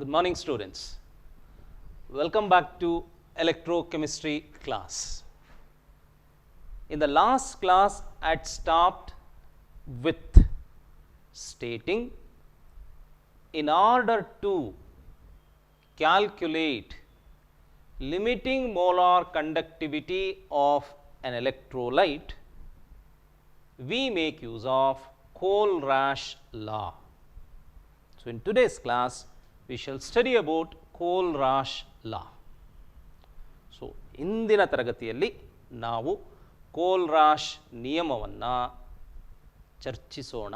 Good morning, students. Welcome back to electrochemistry class. In the last class, I had stopped with stating in order to calculate limiting molar conductivity of an electrolyte, we make use of Kohlrausch law. So, in today's class, we shall study about Kohlrausch law. So, ಇಂದಿನ ತರಗತಿಯಲ್ಲಿ ನಾವು Kohlrausch ನಿಯಮವನ್ನು ಚರ್ಚಿಸೋಣ.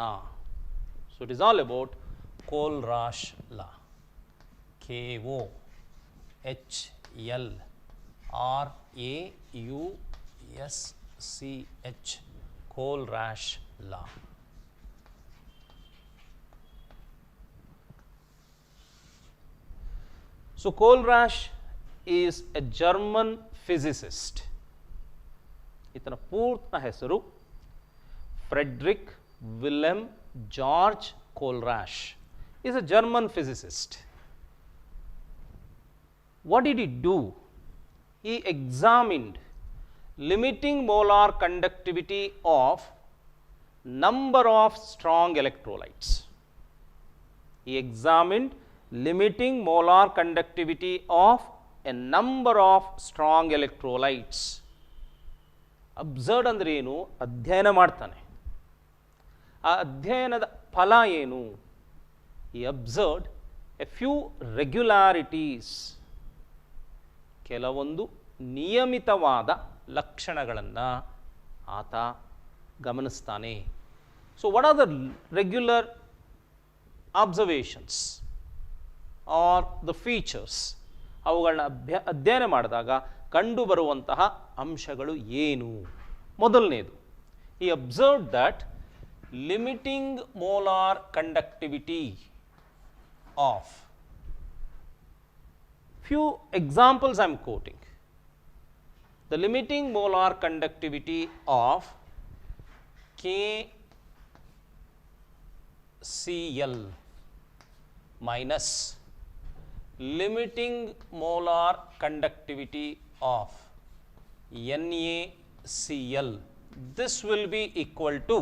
So it is all about Kohlrausch law. KOHLRAUSCH Kohlrausch law. So Kohlrausch is a German physicist. ಈತನ ಪೂರ್ಣ ಹೆಸರು Friedrich Wilhelm Georg Kohlrausch. Is a German physicist. What did he do? He examined limiting molar conductivity of number of strong electrolytes. He examined limiting molar conductivity of a number of strong electrolytes. Absurd ಅಂದರೆ ಏನು? ಅಧ್ಯಯನ ಮಾಡ್ತಾನೆ. ಆ ಅಧ್ಯಯನದ ಫಲ ಏನು? ಈ absurd A few ರೆಗ್ಯುಲಾರಿಟೀಸ್, ಕೆಲವೊಂದು ನಿಯಮಿತವಾದ ಲಕ್ಷಣಗಳನ್ನು ಆತ ಗಮನಿಸ್ತಾನೆ. So what are the regular observations are the features? ಅವುಗಳನ್ನ ಅಧ್ಯಯನ ಮಾಡಿದಾಗ ಕಂಡುಬರುವಂತಹ ಅಂಶಗಳು ಏನು? ಮೊದಲನೇದು, ಈ observe that limiting molar conductivity of, few examples I am quoting. The limiting molar conductivity of KCl minus limiting molar conductivity of NaCl. This will be equal to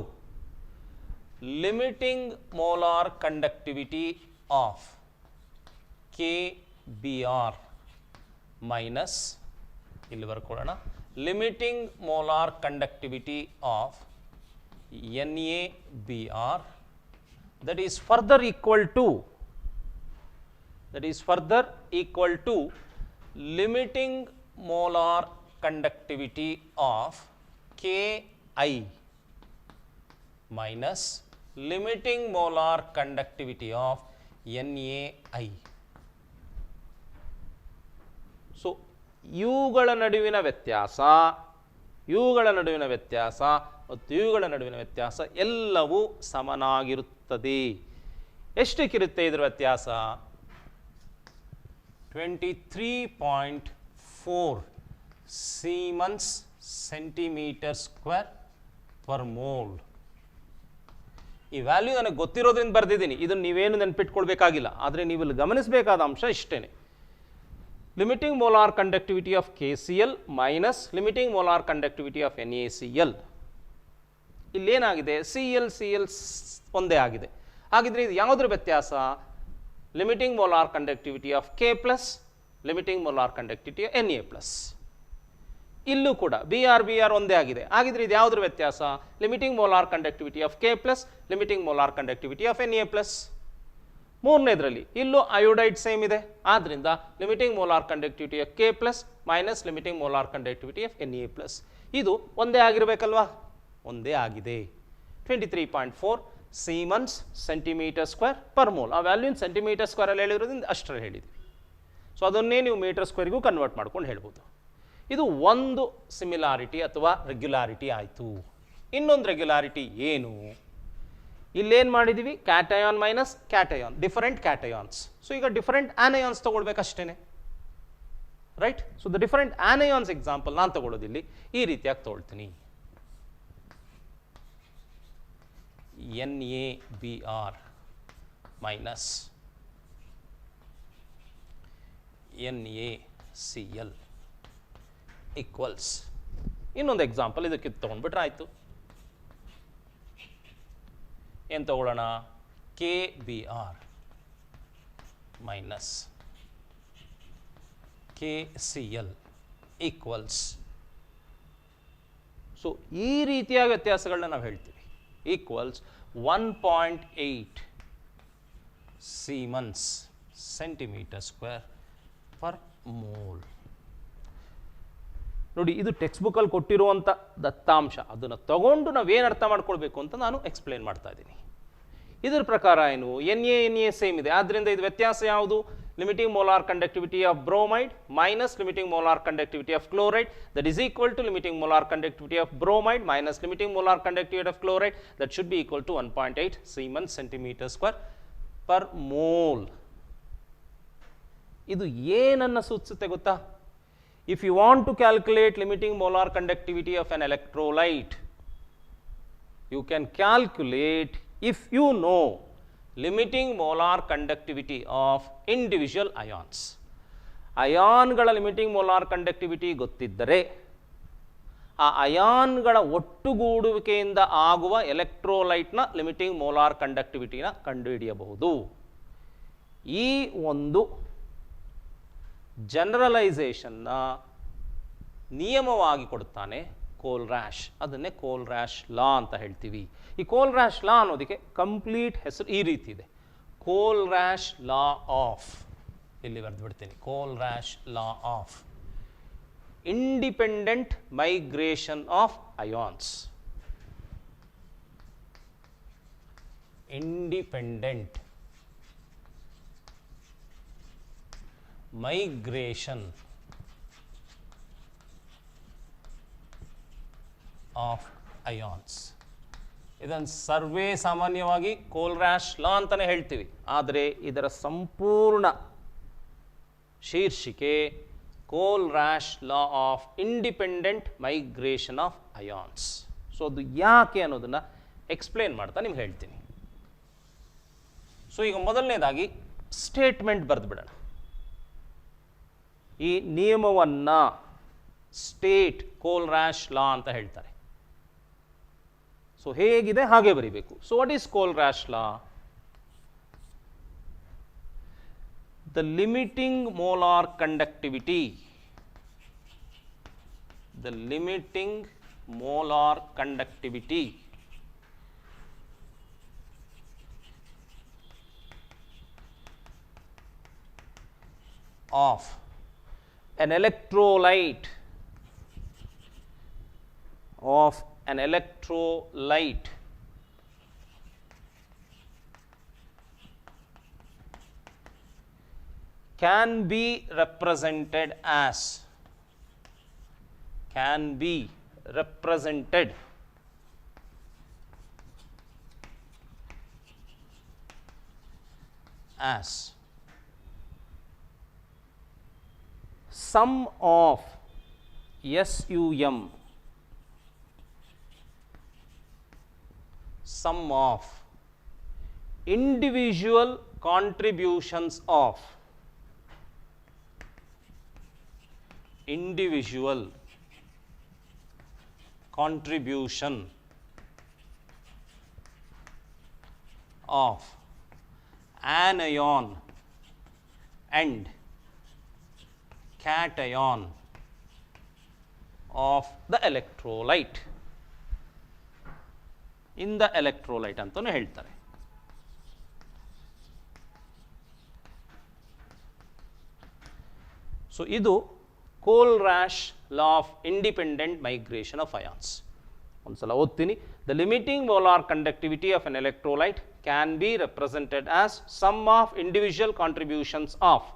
limiting molar conductivity of KBr minus ಇಲ್ಲಿ ಬರ್ಕೊಳ್ಳೋಣ limiting molar conductivity of NaBr, that is further equal to limiting molar conductivity of Ki minus limiting molar conductivity of NaI. So ಇವುಗಳ ನಡುವಿನ ವ್ಯತ್ಯಾಸ ಮತ್ತು ಇವುಗಳ ನಡುವಿನ ವ್ಯತ್ಯಾಸ ಎಲ್ಲವೂ ಸಮನಾಗಿರುತ್ತದೆ. ಎಷ್ಟಕ್ಕಿರುತ್ತೆ ಇದರ ವ್ಯತ್ಯಾಸ? 23.4 Siemens centimeter square per mole. ಈ ವ್ಯಾಲ್ಯೂ ನನಗೆ ಗೊತ್ತಿರೋದ್ರಿಂದ ಬರೆದಿದ್ದೀನಿ, ಇದನ್ನು ನೀವೇನು ನೆನಪಿಟ್ಕೊಳ್ಬೇಕಾಗಿಲ್ಲ. ಆದರೆ ನೀವು ಇಲ್ಲಿ ಗಮನಿಸಬೇಕಾದ ಅಂಶ ಇಷ್ಟೇ, limiting molar conductivity of KCl minus limiting molar conductivity of NaCl. ಇಲ್ಲೇನಾಗಿದೆ? Cl ಒಂದೇ ಆಗಿದೆ. ಹಾಗಿದ್ರೆ ಇದು ಯಾವುದರ ವ್ಯತ್ಯಾಸ? limiting molar conductivity of K plus limiting molar conductivity of Na plus. ಇಲ್ಲೂ ಕೂಡ Br ಒಂದೇ ಆಗಿದೆ. ಹಾಗಿದ್ರೆ ಇದು ಯಾವುದರ ವ್ಯತ್ಯಾಸ? limiting molar conductivity of K plus limiting molar conductivity of Na plus. ಮೂರನೇದರಲ್ಲಿ ಇಲ್ಲೂ ಅಯೋಡೈಡ್ ಸೇಮ್ ಇದೆ. ಆದ್ದರಿಂದ limiting molar conductivity of K plus minus limiting molar conductivity of Na plus. ಇದು ಒಂದೇ ಆಗಿರಬೇಕಲ್ವಾ? ಒಂದೇ ಆಗಿದೆ. 23.4 Siemens centimetre square per mole. ಆ ವ್ಯಾಲ್ಯೂನ್ centimetre ಸ್ಕ್ವೇರಲ್ಲಿ ಹೇಳಿರೋದ್ರಿಂದ ಅಷ್ಟರಲ್ಲಿ ಹೇಳಿದ್ವಿ. ಸೊ ಅದನ್ನೇ ನೀವು ಮೀಟರ್ ಸ್ಕ್ವೇರ್ಗೂ ಕನ್ವರ್ಟ್ ಮಾಡ್ಕೊಂಡು ಹೇಳ್ಬೋದು. ಇದು ಒಂದು ಸಿಮಿಲಾರಿಟಿ ಅಥವಾ ರೆಗ್ಯುಲಾರಿಟಿ ಆಯಿತು. ಇನ್ನೊಂದು ರೆಗ್ಯುಲಾರಿಟಿ ಏನು? ಇಲ್ಲೇನು ಮಾಡಿದ್ದೀವಿ? Cation minus cation, different cations. So ಈಗ ಡಿಫರೆಂಟ್ ಆನಯಾನ್ಸ್ ತೊಗೊಳ್ಬೇಕಷ್ಟೇ, right? So the different anions example ನಾನು ತಗೊಳ್ಳೋದಿಲ್ಲಿ ಈ ರೀತಿಯಾಗಿ ತೊಗೊಳ್ತೀನಿ. NaBr minus NaCl ಈಕ್ವಲ್ಸ್ ಇನ್ನೊಂದು ಎಕ್ಸಾಂಪಲ್ ಇದಕ್ಕೆ ತೊಗೊಂಡ್ಬಿಟ್ರೆ ಆಯಿತು. ಏನು ತಗೊಳ್ಳೋಣ? KBr minus KCl equals. So ಈ ರೀತಿಯ ವ್ಯತ್ಯಾಸಗಳನ್ನ ನಾವು ಹೇಳ್ತೀವಿ. Equals 1.8 Siemens centimeter square per mole. ನೋಡಿ, ಇದು ಟೆಕ್ಸ್ಟ್ ಬುಕ್ಕಲ್ಲಿ ಕೊಟ್ಟಿರುವಂಥ ದತ್ತಾಂಶ. ಅದನ್ನು ತಗೊಂಡು ನಾವೇನು ಅರ್ಥ ಮಾಡ್ಕೊಳ್ಬೇಕು ಅಂತ ನಾನು ಎಕ್ಸ್ಪ್ಲೇನ್ ಮಾಡ್ತಾ ಇದ್ದೀನಿ. ಇದರ ಪ್ರಕಾರ ಏನು? NA ಸೇಮ್ ಇದೆ, ಆದ್ದರಿಂದ ಇದು ವ್ಯತ್ಯಾಸ ಯಾವುದು? Limiting molar conductivity of bromide minus limiting molar conductivity of chloride, that is equal to limiting molar conductivity of bromide minus limiting molar conductivity of chloride, that should be equal to 1.8 Siemens centimeter square per mole. ಇದು ಏನನ್ನು ಸೂಚಿಸುತ್ತೆ ಗೊತ್ತಾ? If you want to calculate limiting molar conductivity of an electrolyte, you can calculate if you know limiting molar conductivity of individual ions. ಅಯಾನ್ಗಳ limiting molar conductivity ಗೊತ್ತಿದ್ದರೆ ಆ ಅಯಾನ್ಗಳ ಒಟ್ಟುಗೂಡುವಿಕೆಯಿಂದ ಆಗುವ ಎಲೆಕ್ಟ್ರೋಲೈಟ್ನ limiting molar ಕಂಡಕ್ಟಿವಿಟಿನ ಕಂಡುಹಿಡಿಯಬಹುದು. ಈ ಒಂದು ಜನರಲೈಸೇಷನ್ನ ನಿಯಮವಾಗಿ ಕೊಡುತ್ತಾನೆ ಕೋಲ್ರಾಶ್. ಅದನ್ನೇ ಕೋಲ್ರಾಶ್ ಲಾ ಅಂತ ಹೇಳ್ತೀವಿ. ಈ ಕೋಲ್ರಾಶ್ ಲಾ ಅನ್ನೋದಕ್ಕೆ ಕಂಪ್ಲೀಟ್ ಹೆಸರು ಈ ರೀತಿ ಇದೆ: ಕೋಲ್ರಾಶ್ ಲಾ ಆಫ್, ಇಲ್ಲಿ ಬರೆದು ಬಿಡ್ತೀನಿ, Kohlrausch law of independent migration of ions. Independent migration of ions. ಇದನ್ನು ಸರ್ವೇ ಸಾಮಾನ್ಯವಾಗಿ ಕೋಲ್ರಾಶ್ ಲಾ ಅಂತಲೇ ಹೇಳ್ತೀವಿ, ಆದರೆ ಇದರ ಸಂಪೂರ್ಣ ಶೀರ್ಷಿಕೆ Kohlrausch law of independent migration of ions. So ಅದು ಯಾಕೆ ಅನ್ನೋದನ್ನು ಎಕ್ಸ್ಪ್ಲೇನ್ ಮಾಡ್ತಾ ನಿಮ್ಗೆ ಹೇಳ್ತೀನಿ. ಸೊ ಈಗ ಮೊದಲನೇದಾಗಿ ಸ್ಟೇಟ್ಮೆಂಟ್ ಬರೆದು ಬಿಡೋಣ. ಈ ನಿಯಮವನ್ನು ಸ್ಟೇಟ್ ಕೋಲ್ರಾಶ್ ಲಾ ಅಂತ ಹೇಳ್ತಾರೆ. ಸೊ ಹೇಗಿದೆ ಹಾಗೆ ಬರೀಬೇಕು. So what is Kohlrausch law? The limiting molar conductivity, the limiting molar conductivity of an electrolyte can be represented as sum of sum of individual contribution of anion and cation of the electrolyte in the electrolyte ಅಂತಾನೆ ಹೇಳ್ತಾರೆ. So ಇದು Kohlrausch law of independent migration of ions. ಒಂದ್ಸಲ ಓದ್ತೀನಿ. The limiting molar conductivity of an electrolyte can be represented as sum of individual contributions of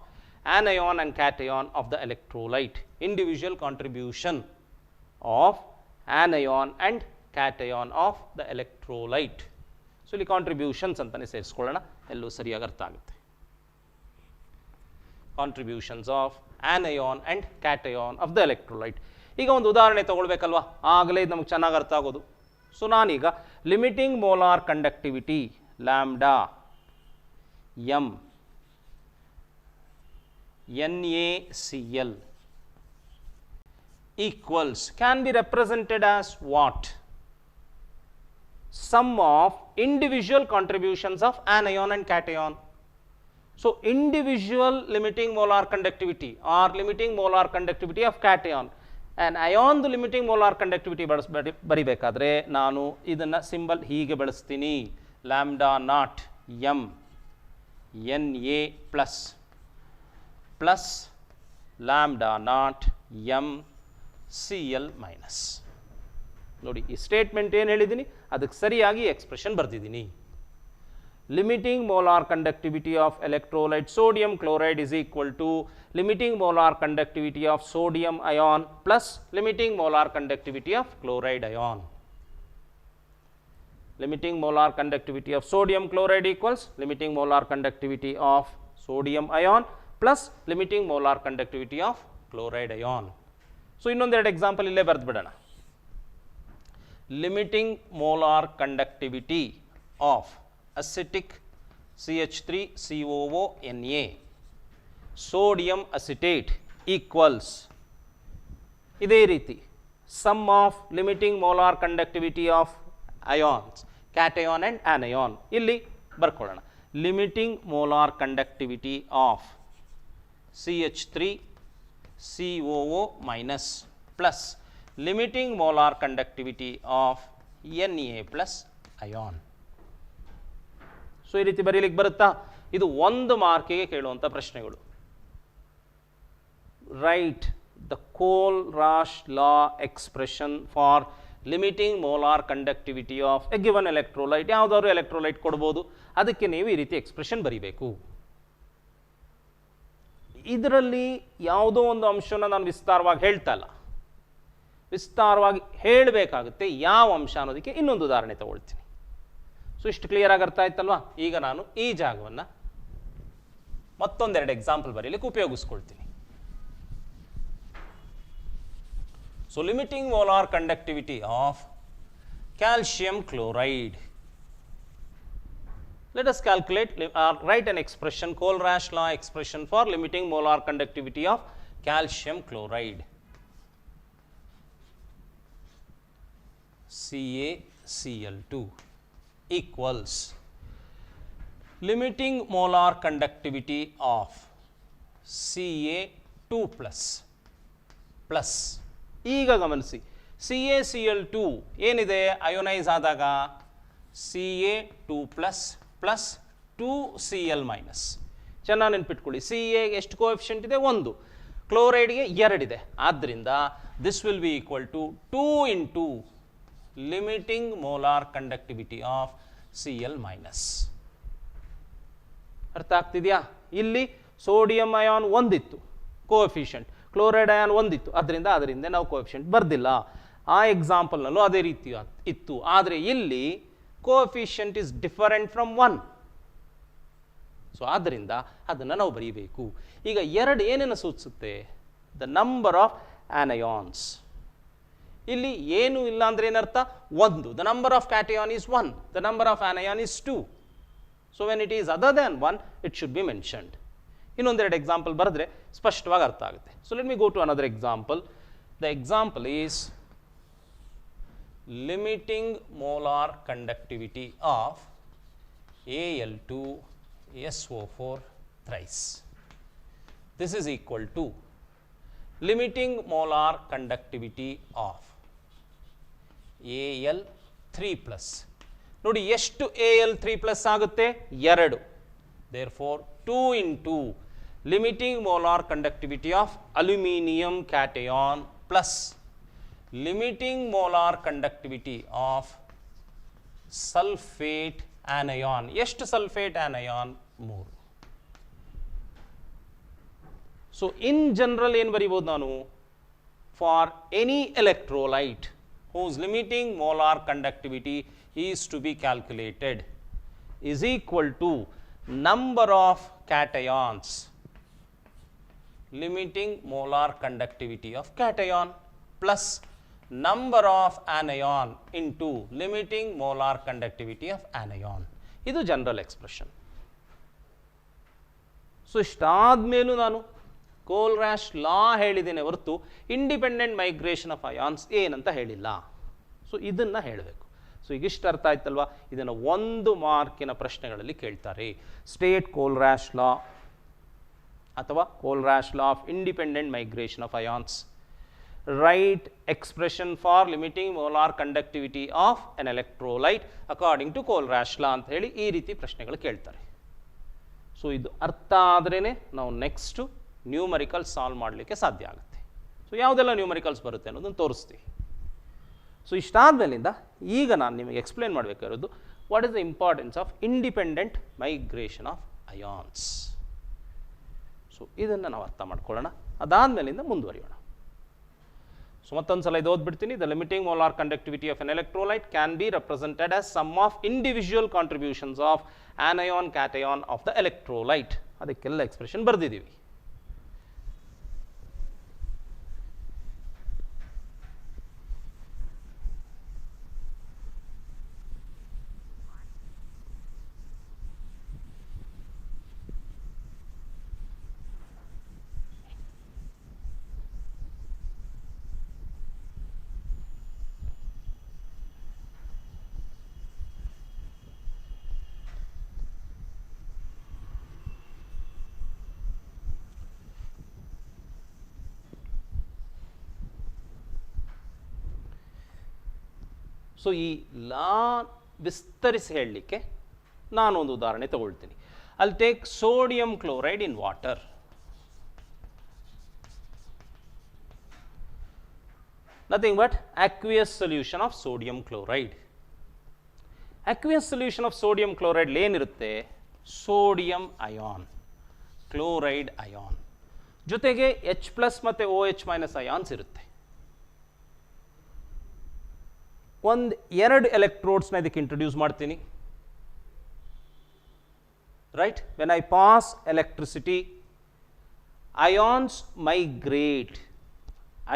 anion and cation of the electrolyte. Individual contribution of anion and cation of the electrolyte. So ಇಲ್ಲಿ contributions ಅಂತಾನೆ ಸೇರಿಸ್ಕೊಳ್ಳೋಣ, ಎಲ್ಲೂ ಸರಿಯಾಗಿ ಅರ್ಥ ಆಗುತ್ತೆ. Contributions of anion and cation of the electrolyte. ಈಗ ಒಂದು ಉದಾಹರಣೆ ತಗೊಳ್ಬೇಕಲ್ವಾ, ಆಗಲೇ ಇದು ನಮಗೆ ಚೆನ್ನಾಗಿ ಅರ್ಥ ಆಗೋದು. ಸೊ ನಾನೀಗ limiting molar conductivity lambda M NaCl equals, can be represented as what? Sum of individual contributions of anion and cation. So individual limiting molar conductivity or limiting molar conductivity of cation and ion the limiting molar conductivity ಬರಿಬೇಕಾದ್ರೆ ನಾನು ಇದನ್ನ symbol ಹೀಗೆ ಬಳಸ್ತೀನಿ, lambda naught m Na plus lambda naught m Cl minus. ನೋಡಿ ಈ statement ಏನು ಹೇಳಿದ್ದೀನಿ ಅದಕ್ಕೆ ಸರಿಯಾಗಿ ಎಕ್ಸ್ಪ್ರೆಷನ್ ಬರ್ತಿದ್ದೀನಿ. Limiting molar conductivity of electrolyte sodium chloride is equal to limiting molar conductivity of sodium ion plus limiting molar conductivity of chloride ion. Limiting molar conductivity of sodium chloride equals limiting molar conductivity of sodium ion plus limiting molar conductivity of chloride ion. So ಇನ್ನೊಂದೆರಡು example ಇಲ್ಲೇ ಬರೆದು ಬಿಡೋಣ. Limiting molar conductivity of acetic CH3COO Na sodium acetate equals ಇದೇ ರೀತಿ sum of limiting molar conductivity of ions cation and anion. ಇಲ್ಲಿ ಬರ್ಕೊಳ್ಳೋಣ, limiting molar conductivity of CH3COO minus plus limiting molar conductivity of Na plus ion. So ಈ ರೀತಿ ಬರೀಲಿಕ್ಕೆ ಬರುತ್ತಾ? ಇದು ಒಂದು ಮಾರ್ಕಿಗೆ ಕೇಳುವಂಥ ಪ್ರಶ್ನೆಗಳು. Right the Kohlrausch law expression for limiting molar conductivity of a given electrolyte. ಯಾವುದಾದ್ರು ಎಲೆಕ್ಟ್ರೋಲೈಟ್ ಕೊಡ್ಬೋದು, ಅದಕ್ಕೆ ನೀವು ಈ ರೀತಿ ಎಕ್ಸ್ಪ್ರೆಷನ್ ಬರೀಬೇಕು. ಇದರಲ್ಲಿ ಯಾವುದೋ ಒಂದು ಅಂಶನ ನಾನು ವಿಸ್ತಾರವಾಗಿ ಹೇಳ್ತಾ ಇಲ್ಲ, ವಿಸ್ತಾರವಾಗಿ ಹೇಳಬೇಕಾಗುತ್ತೆ ಯಾವ ಅಂಶ ಅನ್ನೋದಕ್ಕೆ ಇನ್ನೊಂದು ಉದಾಹರಣೆ ತಗೊಳ್ತೀನಿ. ಸೊ ಇಷ್ಟು ಕ್ಲಿಯರ್ ಆಗಿ ಅರ್ಥ ಆಯ್ತಲ್ವಾ? ಈಗ ನಾನು ಈ ಜಾಗವನ್ನು ಮತ್ತೊಂದೆರಡು ಎಕ್ಸಾಂಪಲ್ ಬರೀಲಿಕ್ಕೆ ಉಪಯೋಗಿಸ್ಕೊಳ್ತೀನಿ. So limiting molar conductivity of calcium chloride. Let us calculate write an expression, Kohl-Rasch law expression for limiting molar conductivity of calcium chloride. CaCl2 equals limiting molar conductivity of Ca2 plus ಈಗ ಗಮನಿಸಿ, CaCl2 ಏನಿದೆ ಅಯೋನೈಸ್ ಆದಾಗ Ca2 plus 2Cl minus. ಚೆನ್ನಾಗಿ ನೆನ್ಪಿಟ್ಕೊಳ್ಳಿ, Ca ಎಷ್ಟು coefficient ಇದೆ? 1, ಕ್ಲೋರೈಡ್ಗೆ 2 ಇದೆ. ಆದ್ದರಿಂದ this will be equal to 2 into limiting molar conductivity of Cl minus. ಅರ್ಥ ಆಗ್ತಿದೆಯಾ? ಇಲ್ಲಿ ಸೋಡಿಯಂ ಅಯಾನ್ 1 ಇತ್ತು ಕೋಎಫಿಷಿಯಂಟ್, ಕ್ಲೋರೈಡ್ ಅಯಾನ್ 1 ಇತ್ತು, ಅದರಿಂದ ನಾವು ಕೋಎಫಿಷಿಯಂಟ್ ಬರ್ದಿಲ್ಲ. ಆ ಎಕ್ಸಾಂಪಲ್ನಲ್ಲೂ ಅದೇ ರೀತಿ ಇತ್ತು, ಆದರೆ ಇಲ್ಲಿ coefficient is different from 1. So ಆದ್ದರಿಂದ ಅದನ್ನು ನಾವು ಬರೀಬೇಕು. ಈಗ 2 ಏನೇನು ಸೂಚಿಸುತ್ತೆ? The number of anions. ಇಲ್ಲಿ ಏನು ಇಲ್ಲ ಅಂದರೆ ಏನರ್ಥ? 1. The number of cation is 1, the number of anion is 2. So when it is other than 1 it should be mentioned. ಇನ್ನೊಂದೆರಡು ಎಕ್ಸಾಂಪಲ್ ಬರೆದ್ರೆ ಸ್ಪಷ್ಟವಾಗಿ ಅರ್ಥ ಆಗುತ್ತೆ. So let me go to another example. The example is limiting molar conductivity of Al2SO4 thrice. This is equal to limiting molar conductivity of Al3+. ನೋಡಿ ಎಷ್ಟು Al3+ ಆಗುತ್ತೆ? 2. Therefore 2 into limiting molar conductivity of aluminium cation plus limiting molar conductivity of sulfate anion. ಎಷ್ಟು sulfate anion? 3. So in general ಏನು ಬರೀಬೋದು ನಾನು? For any electrolyte whose limiting molar conductivity is to be calculated is equal to number of cations, limiting molar conductivity of cation plus number of anion into limiting molar conductivity of anion. ಇದು general expression. So ಇಷ್ಟಾದ ಮೇಲೂ ನಾನು ಕೋಲ್ರಾಶ್ ಲಾ ಹೇಳಿದ್ದೇನೆ ಹೊರತು independent migration of ions ಏನಂತ ಹೇಳಿಲ್ಲ. So ಇದನ್ನು ಹೇಳಬೇಕು. So ಈಗಿಷ್ಟು ಅರ್ಥ ಆಯ್ತಲ್ವಾ? ಇದನ್ನು 1 ಮಾರ್ಕಿನ ಪ್ರಶ್ನೆಗಳಲ್ಲಿ ಕೇಳ್ತಾರೆ. ಸ್ಟೇಟ್ ಕೋಲ್ರಾಶ್ ಲಾ ಅಥವಾ Kohlrausch law of independent migration of ions. Write expression for limiting molar conductivity of an electrolyte according to Kohlraasch law ಅಂತ ಹೇಳಿ ಈ ರೀತಿ ಪ್ರಶ್ನೆಗಳು ಕೇಳ್ತಾರೆ. ಸೊ ಇದು ಅರ್ಥ ಆದ್ರೇ ನಾವು ನೆಕ್ಸ್ಟ್ ನ್ಯೂಮರಿಕಲ್ ಸಾಲ್ವ್ ಮಾಡಲಿಕ್ಕೆ ಸಾಧ್ಯ ಆಗುತ್ತೆ. ಸೊ ಯಾವುದೆಲ್ಲ ನ್ಯೂಮರಿಕಲ್ಸ್ ಬರುತ್ತೆ ಅನ್ನೋದನ್ನು ತೋರಿಸ್ತೀವಿ. ಸೊ ಇಷ್ಟಾದ್ಮೇಲಿಂದ ಈಗ ನಾನು ನಿಮಗೆ ಎಕ್ಸ್ಪ್ಲೇನ್ ಮಾಡಬೇಕಾಗಿರೋದು what is the importance of independent migration of ions. So ಇದನ್ನು ನಾವು ಅರ್ಥ ಮಾಡ್ಕೊಳ್ಳೋಣ. ಅದಾದಮೇಲಿಂದ ಮುಂದುವರಿಯೋಣ. ಸೊ ಮತ್ತೊಂದು ಸಲ ಇದು ಓದ್ಬಿಡ್ತೀನಿ. The limiting molar conductivity of an electrolyte can be represented as sum of individual contributions of anion cation of the electrolyte. ಅದಕ್ಕೆಲ್ಲ ಎಕ್ಸ್ಪ್ರೆಷನ್ ಬರೆದಿದ್ದೀವಿ. ಸೊ ಈ ಲಾ ವಿಸ್ತರಿಸಿ ಹೇಳಲಿಕ್ಕೆ ನಾನೊಂದು ಉದಾಹರಣೆ ತಗೊಳ್ತೀನಿ. ಅಲ್ಲಿ take sodium chloride in water. Nothing but aqueous solution of sodium chloride. aqueous solution of sodium chloride ಏನಿರುತ್ತೆ? ಸೋಡಿಯಂ ಅಯಾನ್, ಕ್ಲೋರೈಡ್ ಅಯಾನ್ ಜೊತೆಗೆ H+ ಮತ್ತು OH- ಅಯಾನ್ಸ್ ಇರುತ್ತೆ. ಎರಡು ಎಲೆಕ್ಟ್ರೋಡ್ಸ್ನ ಇದಕ್ಕೆ ಇಂಟ್ರೊಡ್ಯೂಸ್ ಮಾಡ್ತೀನಿ. Right, when I pass electricity ions migrate.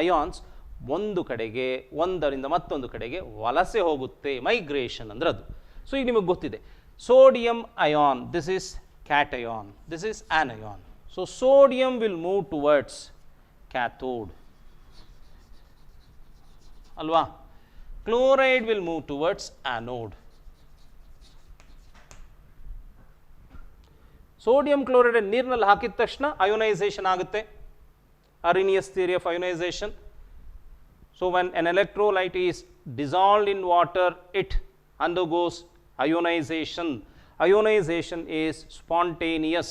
Ions ಒಂದು ಕಡೆಗೆ ಒಂದರಿಂದ ಮತ್ತೊಂದು ಕಡೆಗೆ ವಲಸೆ ಹೋಗುತ್ತೆ. ಮೈಗ್ರೇಷನ್ ಅಂದ್ರೆ ಅದು. ಸೊ ಈಗ ನಿಮಗೆ ಗೊತ್ತಿದೆ sodium ion, this is cation, this is anion. So sodium will move towards cathode ಅಲ್ವಾ? Chloride will move towards anode. Sodium chloride ನೀರಿನಲ್ಲಿ ಹಾಕಿದ ತಕ್ಷಣ ಅಯೋನೈಸೇಷನ್ ಆಗುತ್ತೆ. Arrhenius theory of ionization. So when an electrolyte is dissolved in water, it undergoes ionization. Ionization is spontaneous.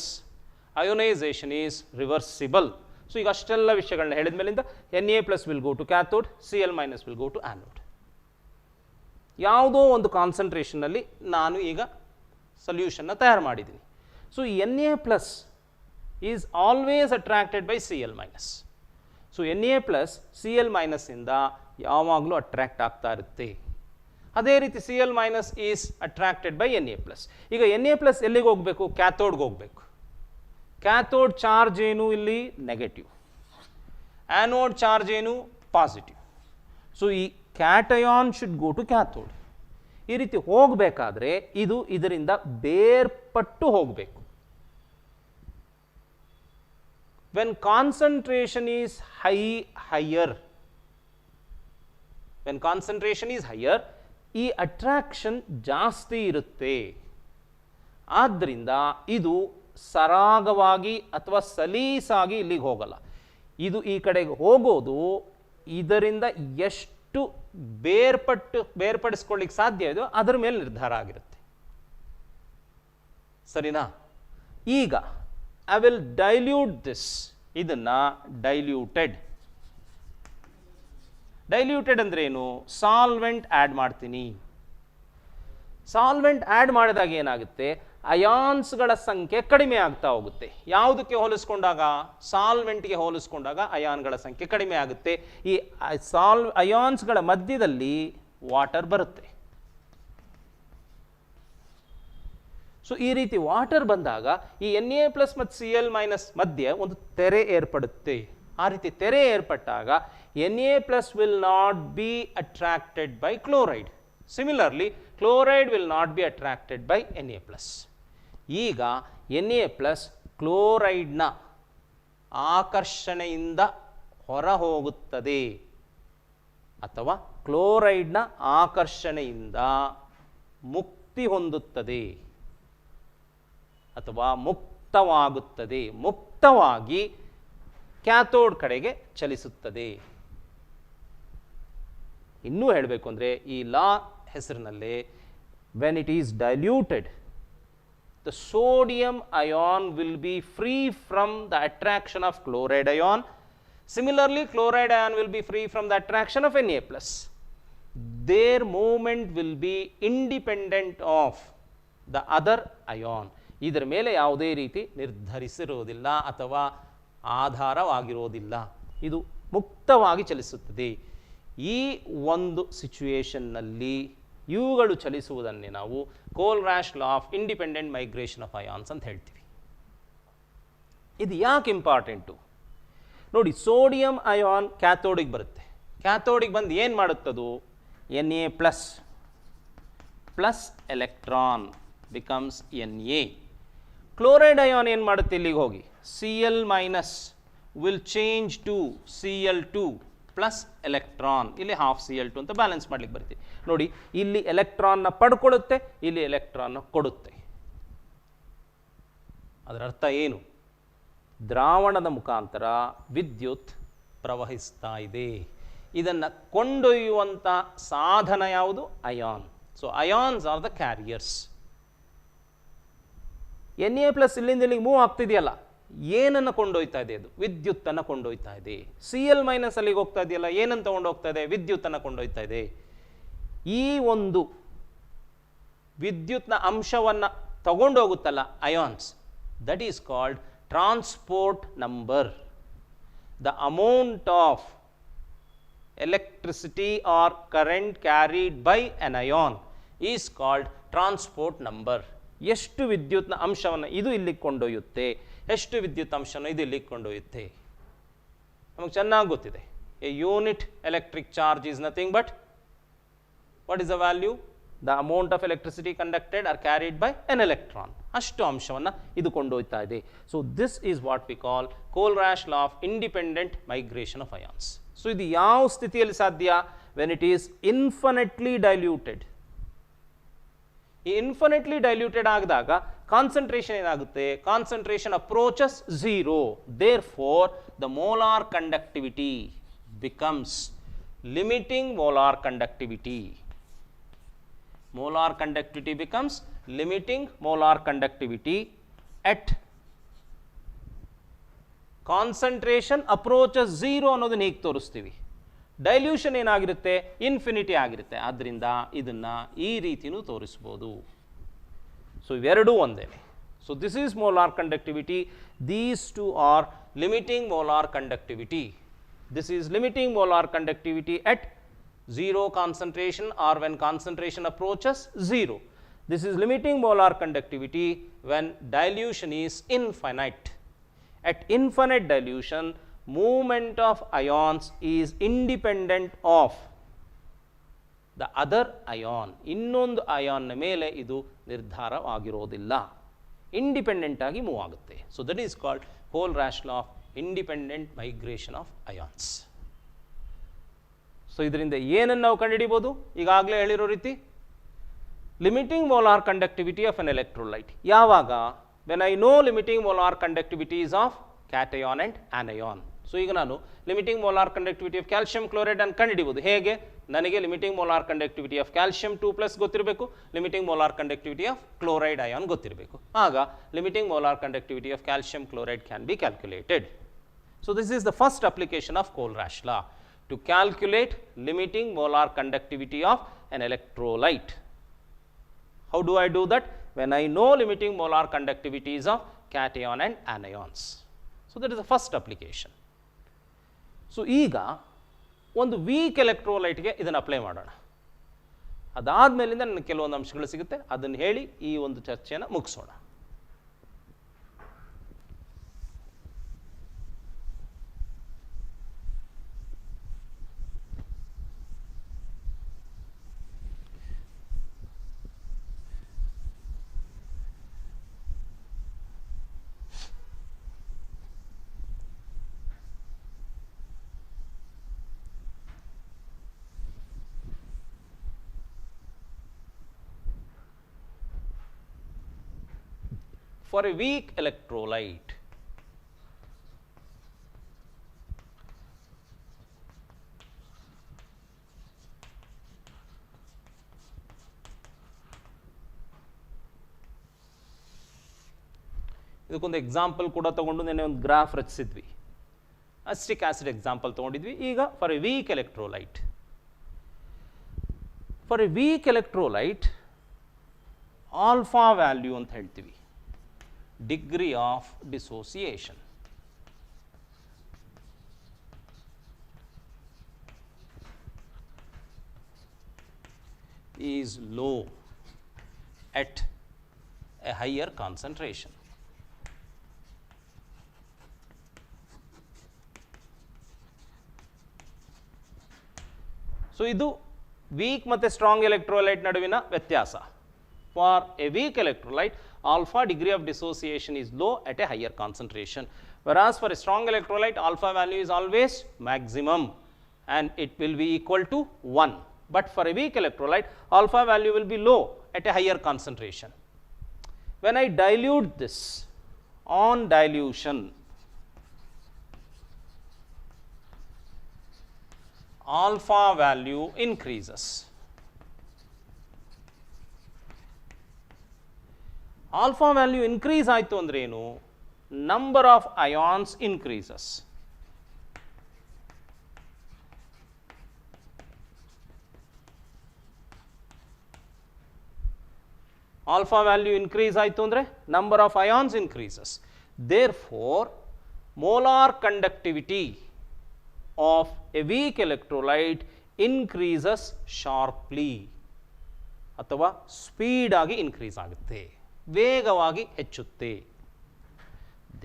Ionization is reversible. So ಈಗ ಅಷ್ಟೆಲ್ಲ ವಿಷಯಗಳನ್ನ ಹೇಳಿದ ಮೇಲಿಂದ Na+ will go to cathode, Cl- will go to anode. ಯಾವುದೋ ಒಂದು ಕಾನ್ಸಂಟ್ರೇಷನ್ನಲ್ಲಿ ನಾನು ಈಗ ಸೊಲ್ಯೂಷನ್ನ ತಯಾರು ಮಾಡಿದ್ದೀನಿ. So Na+ is always attracted by Cl-. So Na+ Cl- ಇಂದ ಯಾವಾಗಲೂ ಅಟ್ರಾಕ್ಟ್ ಆಗ್ತಾ ಇರುತ್ತೆ. ಅದೇ ರೀತಿ Cl- is attracted by Na+. ಈಗ Na+ ಎಲ್ಲಿಗೆ ಹೋಗಬೇಕು? ಕ್ಯಾಥೋಡ್ಗೆ ಹೋಗಬೇಕು. ಕ್ಯಾಥೋಡ್ ಚಾರ್ಜ್ ಏನು ಇಲ್ಲಿ? ನೆಗೆಟಿವ್. ಆ್ಯನೋಡ್ ಚಾರ್ಜ್ ಏನು? ಪಾಸಿಟಿವ್. ಸೊ ಈ cation should go to cathode. ಈ ರೀತಿ ಹೋಗಬೇಕಾದ್ರೆ ಇದು ಇದರಿಂದ ಬೇರ್ಪಟ್ಟು ಹೋಗಬೇಕು. When concentration is higher, when concentration is higher ಈ ಅಟ್ರಾಕ್ಷನ್ ಜಾಸ್ತಿ ಇರುತ್ತೆ. ಆದ್ದರಿಂದ ಇದು ಸರಾಗವಾಗಿ ಅಥವಾ ಸಲೀಸಾಗಿ ಇಲ್ಲಿಗೆ ಹೋಗಲ್ಲ. ಇದು ಈ ಕಡೆಗೆ ಹೋಗೋದು ಇದರಿಂದ ಎಷ್ಟು ಬೇರ್ಪಡಿಸ್ಕೊಳ್ಳಿಕ್ಕೆ ಸಾಧ್ಯ ಇದೆಯೋ ಅದರ ಮೇಲೆ ನಿರ್ಧಾರ ಆಗಿರುತ್ತೆ. ಸರಿನಾ? ಈಗ ಐ ವಿಲ್ ಡೈಲ್ಯೂಟ್ ದಿಸ್. ಇದನ್ನ ಡೈಲ್ಯೂಟೆಡ್. ಡೈಲ್ಯೂಟೆಡ್ ಅಂದ್ರೆ ಏನು? ಸಾಲ್ವೆಂಟ್ ಆ್ಯಡ್ ಮಾಡ್ತೀನಿ. ಸಾಲ್ವೆಂಟ್ ಆ್ಯಡ್ ಮಾಡಿದಾಗ ಏನಾಗುತ್ತೆ? ಅಯಾನ್ಸ್ಗಳ ಸಂಖ್ಯೆ ಕಡಿಮೆ ಆಗ್ತಾ ಹೋಗುತ್ತೆ. ಯಾವುದಕ್ಕೆ ಹೋಲಿಸ್ಕೊಂಡಾಗ? ಸಾಲ್ವೆಂಟ್ಗೆ ಹೋಲಿಸ್ಕೊಂಡಾಗ ಅಯಾನ್ಗಳ ಸಂಖ್ಯೆ ಕಡಿಮೆ ಆಗುತ್ತೆ. ಈ ಅಯಾನ್ಸ್ಗಳ ಮಧ್ಯದಲ್ಲಿ ವಾಟರ್ ಬರುತ್ತೆ. ಸೊ ಈ ರೀತಿ ವಾಟರ್ ಬಂದಾಗ ಈ Na+ ಮತ್ತು Cl- ಮಧ್ಯೆ ಒಂದು ತೆರೆ ಏರ್ಪಡುತ್ತೆ. ಆ ರೀತಿ ತೆರೆ ಏರ್ಪಟ್ಟಾಗ Na+ will not be attracted by chloride. Similarly chloride will not be attracted by Na+. ಈಗ Na+ ಕ್ಲೋರೈಡ್ನ ಆಕರ್ಷಣೆಯಿಂದ ಹೊರ ಹೋಗುತ್ತದೆ ಅಥವಾ ಕ್ಲೋರೈಡ್ನ ಆಕರ್ಷಣೆಯಿಂದ ಮುಕ್ತಿ ಹೊಂದುತ್ತದೆ ಅಥವಾ ಮುಕ್ತವಾಗುತ್ತದೆ, ಮುಕ್ತವಾಗಿ ಕ್ಯಾಥೋಡ್ ಕಡೆಗೆ ಚಲಿಸುತ್ತದೆ. ಇನ್ನೂ ಹೇಳಬೇಕು ಅಂದರೆ ಈ ಲಾ ಹೆಸರಿನಲ್ಲಿ when it is diluted the sodium ion will be free from the attraction of chloride ion. Similarly, chloride ion will be free from the attraction of Na+. Their movement will be independent of the other ion. ಇದರ ಮೇಲೆ ಯಾವುದೇ ರೀತಿ ನಿರ್ಧರಿಸಿರುವುದಿಲ್ಲ ಅಥವಾ ಆಧಾರವಾಗಿರುವುದಿಲ್ಲ, ಇದು ಮುಕ್ತವಾಗಿ ಚಲಿಸುತ್ತದೆ. ಈ ಒಂದು ಸಿಚುವೇಶನ್ನಲ್ಲಿ ಇವುಗಳು ಚಲಿಸುವುದನ್ನೇ ನಾವು Kohlrausch law of independent migration of ions ಅಂತ ಹೇಳ್ತೀವಿ. ಇದು ಯಾಕೆ ಇಂಪಾರ್ಟೆಂಟು ನೋಡಿ, ಸೋಡಿಯಂ ಅಯಾನ್ ಕ್ಯಾಥೋಡಿಗೆ ಬರುತ್ತೆ. ಕ್ಯಾಥೋಡಿಗೆ ಬಂದು ಏನು ಮಾಡುತ್ತದು? Na plus electron becomes Na. Chloride ion ಏನು ಮಾಡುತ್ತೆ? ಇಲ್ಲಿಗೆ ಹೋಗಿ Cl minus will change to Cl2 plus electron, ಇಲ್ಲಿ ಹಾಫ್ Cl2 ಅಂತ ಬ್ಯಾಲೆನ್ಸ್ ಮಾಡ್ಲಿಕ್ಕೆ ಬರ್ತೀವಿ. ನೋಡಿ, ಇಲ್ಲಿ ಎಲೆಕ್ಟ್ರಾನ್ನ ಪಡ್ಕೊಳ್ಳುತ್ತೆ, ಇಲ್ಲಿ ಎಲೆಕ್ಟ್ರಾನ್ನ ಕೊಡುತ್ತೆ. ಅದರ ಅರ್ಥ ಏನು? ದ್ರಾವಣದ ಮುಖಾಂತರ ವಿದ್ಯುತ್ ಪ್ರವಹಿಸ್ತಾ ಇದೆ. ಇದನ್ನು ಕೊಂಡೊಯ್ಯುವಂಥ ಸಾಧನ ಯಾವುದು? Ion. So ions are the carriers. Na+ ಇಲ್ಲಿಂದ ಇಲ್ಲಿಗೆ ಮೂವ್ ಆಗ್ತಿದೆಯಲ್ಲ, ಏನನ್ನು ಕೊಂಡೊಯ್ತಾ ಇದೆ? ಅದು ವಿದ್ಯುತ್ತನ್ನು ಕೊಂಡೊಯ್ತಾ ಇದೆ. Cl- ಅಲ್ಲಿಗೆ ಹೋಗ್ತಾ ಇದೆಯಲ್ಲ, ಏನನ್ನು ತಗೊಂಡು ಹೋಗ್ತಾ ಇದೆ? ವಿದ್ಯುತ್ತನ್ನು ಕೊಂಡೊಯ್ತಾ ಇದೆ. ಈ ಒಂದು ವಿದ್ಯುತ್ನ ಅಂಶವನ್ನು ತಗೊಂಡು ಹೋಗುತ್ತಲ್ಲ ions, that is called transport number. The amount of electricity or current carried by an ion is called transport number. ಎಷ್ಟು ವಿದ್ಯುತ್ನ ಅಂಶವನ್ನು ಇದು ಇಲ್ಲಿಗೆ ಕೊಂಡೊಯ್ಯುತ್ತೆ, ಎಷ್ಟು ವಿದ್ಯುತ್ ಅಂಶವನ್ನು ಇದು ಇಲ್ಲಿಗೆ ಕೊಂಡೊಯ್ಯುತ್ತೆ, ನಮಗೆ ಚೆನ್ನಾಗಿ ಗೊತ್ತಿದೆ. A unit electric charge is nothing but what is the value? The amount of electricity conducted or carried by an electron. ಅಷ್ಟು ಅಂಶವನ್ನು ಇದು ಕೊಂಡೊಯ್ತಾ ಇದೆ. So this is what we call Kohlrausch law of independent migration of ions. So ಇದು ಯಾವ ಸ್ಥಿತಿಯಲ್ಲಿ ಸಾಧ್ಯ? When it is infinitely diluted. ಈ ಇನ್ಫಿನಿಟ್ಲಿ ಡೈಲ್ಯೂಟೆಡ್ ಆಗಿದಾಗ ಕಾನ್ಸಂಟ್ರೇಷನ್ ಏನಾಗುತ್ತೆ? Concentration approaches zero. Therefore the molar conductivity becomes limiting molar conductivity. Molar conductivity becomes limiting molar conductivity at concentration approaches zero ಅನ್ನೋದನ್ನ ಹೇಗೆ ತೋರಿಸ್ತೀವಿ? ಡೈಲ್ಯೂಷನ್ ಏನಾಗಿರುತ್ತೆ? Infinity ಆಗಿರುತ್ತೆ. ಆದ್ದರಿಂದ ಇದನ್ನು ಈ ರೀತಿಯೂ ತೋರಿಸ್ಬೋದು. ಸೊ ಇವೆರಡೂ ಒಂದೇನೆ. So this is molar conductivity. These two are limiting molar conductivity. This is limiting molar conductivity at zero concentration or when concentration approaches zero. This is limiting molar conductivity when dilution is infinite. At infinite dilution, movement of ions is independent of the other ion. ಇನ್ನೊಂದು ಅಯಾನ್ನ ಮೇಲೆ ಇದು ನಿರ್ಧಾರವಾಗಿರೋದಿಲ್ಲ, independent ಆಗಿ move ಆಗುತ್ತೆ. So that is called Kohlrausch law of independent migration of ions. So ಇದರಿಂದ ಏನನ್ನು ನಾವು ಕಂಡುಹಿಡಿಬೋದು? ಈಗಾಗಲೇ ಹೇಳಿರೋ ರೀತಿ limiting molar conductivity of an electrolyte. ಯಾವಾಗ? When I know limiting molar conductivities of cation and anion. So ಈಗ ನಾನು limiting molar conductivity of calcium chloride ಅನ್ನು ಕಂಡುಹಿಡಿಬೋದು. ಹೇಗೆ? ನನಗೆ limiting molar conductivity of calcium 2+ ಗೊತ್ತಿರಬೇಕು, limiting molar conductivity of chloride ion ಗೊತ್ತಿರಬೇಕು. ಆಗ limiting molar conductivity of calcium chloride can be calculated. So this is the first application of Kohlrausch law, to calculate limiting molar conductivity of an electrolyte. How do I do that? When I know limiting molar conductivities of cation and anions. So that is the first application. So ಈಗ ಒಂದು weak ಎಲೆಕ್ಟ್ರೋಲೈಟ್ಗೆ ಇದನ್ನು apply ಮಾಡೋಣ. ಅದಾದಮೇಲಿಂದ ನನಗೆ ಕೆಲವೊಂದು ಅಂಶಗಳು ಸಿಗುತ್ತೆ, ಅದನ್ನು ಹೇಳಿ ಈ ಒಂದು ಚರ್ಚೆಯನ್ನು ಮುಗಿಸೋಣ. for a weak electrolyte, ಇದಕ್ಕೊಂದು ಎಕ್ಸಾಂಪಲ್ ಕೂಡ ತಗೊಂಡು ನೆನೆ ಒಂದು ಗ್ರಾಫ್ ರಚಿಸಿದ್ವಿ. ಅಸ್ಟಿಕ್ ಆಸಿಡ್ ಎಕ್ಸಾಂಪಲ್ ತಗೊಂಡಿದ್ವಿ. ಈಗ for a weak electrolyte, for a weak electrolyte alpha value ಅಂತ ಹೇಳ್ತೀವಿ, degree of dissociation. is low at a higher concentration. So ಇದು ವೀಕ್ ಮತ್ತು ಸ್ಟ್ರಾಂಗ್ ಎಲೆಕ್ಟ್ರೋಲೈಟ್ ನಡುವಿನ ವ್ಯತ್ಯಾಸ. For a weak electrolyte, alpha degree of dissociation is low at a higher concentration, whereas for a strong electrolyte, alpha value is always maximum and it will be equal to 1. But for a weak electrolyte, alpha value will be low at a higher concentration. When I dilute this, on dilution, alpha value increases. Alpha value increase ಆಯಿತು ಅಂದರೆ ಏನು? Number of ions increases. Alpha value increase ಆಯಿತು ಅಂದರೆ number of ions increases. Therefore, molar conductivity of a weak electrolyte increases sharply, ಅಥವಾ speed ಆಗಿ increase ಆಗುತ್ತೆ, ವೇಗವಾಗಿ ಹೆಚ್ಚುತ್ತೆ.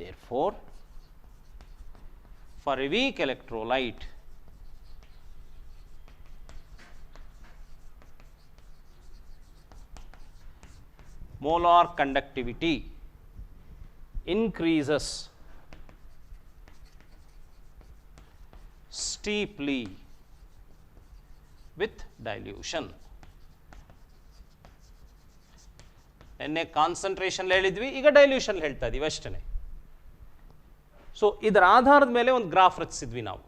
Therefore, for a weak electrolyte, molar conductivity increases steeply with dilution. ಎನ್ನೆ concentration ಹೇಳಿದ್ವಿ, ಈಗ ಡೈಲ್ಯೂಷನ್ ಹೇಳ್ತಾ ಇದೀವಿ ಅಷ್ಟೇ. ಸೊ ಇದರ ಆಧಾರದ ಮೇಲೆ ಒಂದು ಗ್ರಾಫ್ ರಚಿಸಿದ್ವಿ ನಾವು.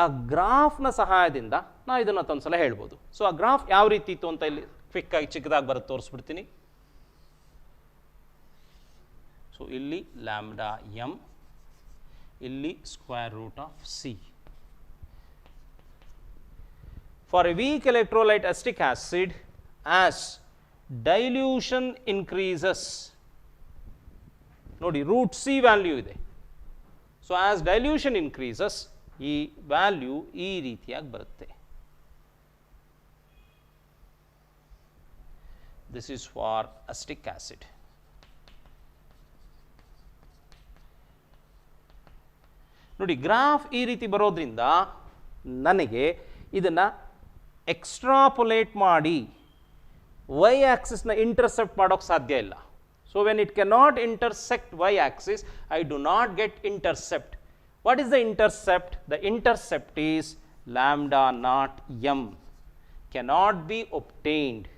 ಆ ಗ್ರಾಫ್ನ ಸಹಾಯದಿಂದ ನಾವು ಇದನ್ನು ಮತ್ತೊಂದ್ಸಲ ಹೇಳ್ಬೋದು. ಸೊ ಆ ಗ್ರಾಫ್ ಯಾವ ರೀತಿ ಇತ್ತು ಅಂತ ಇಲ್ಲಿ ಕ್ವಿಕ್ ಆಗಿ ಚಿಕ್ಕದಾಗಿ ಬರುತ್ತೆ, ತೋರಿಸ್ಬಿಡ್ತೀನಿ. ಸೊ ಇಲ್ಲಿ ಲ್ಯಾಂಬ್ಡಾ ಎಮ್, ಇಲ್ಲಿ square root of C. For a weak electrolyte acetic acid, as dilution increases, ನೋಡಿ ರೂಟ್ ಸಿ ವ್ಯಾಲ್ಯೂ ಇದೆ. ಸೊ ಆಸ್ ಡೈಲ್ಯೂಷನ್ ಇನ್ಕ್ರೀಸಸ್, ಈ ವ್ಯಾಲ್ಯೂ ಈ ರೀತಿಯಾಗಿ ಬರುತ್ತೆ. This is for acetic acid. ನೋಡಿ ಗ್ರಾಫ್ ಈ ರೀತಿ ಬರೋದ್ರಿಂದ ನನಗೆ ಇದನ್ನು ಎಕ್ಸ್ಟ್ರಾಪೊಲೇಟ್ ಮಾಡಿ ವೈ ಆಕ್ಸಿಸ್ನ ಇಂಟರ್ಸೆಪ್ಟ್ ಮಾಡೋಕ್ಕೆ ಸಾಧ್ಯ ಇಲ್ಲ. So when it cannot intersect Y axis, I do not get intercept. What is the intercept? The intercept is lambda naught M, cannot be obtained,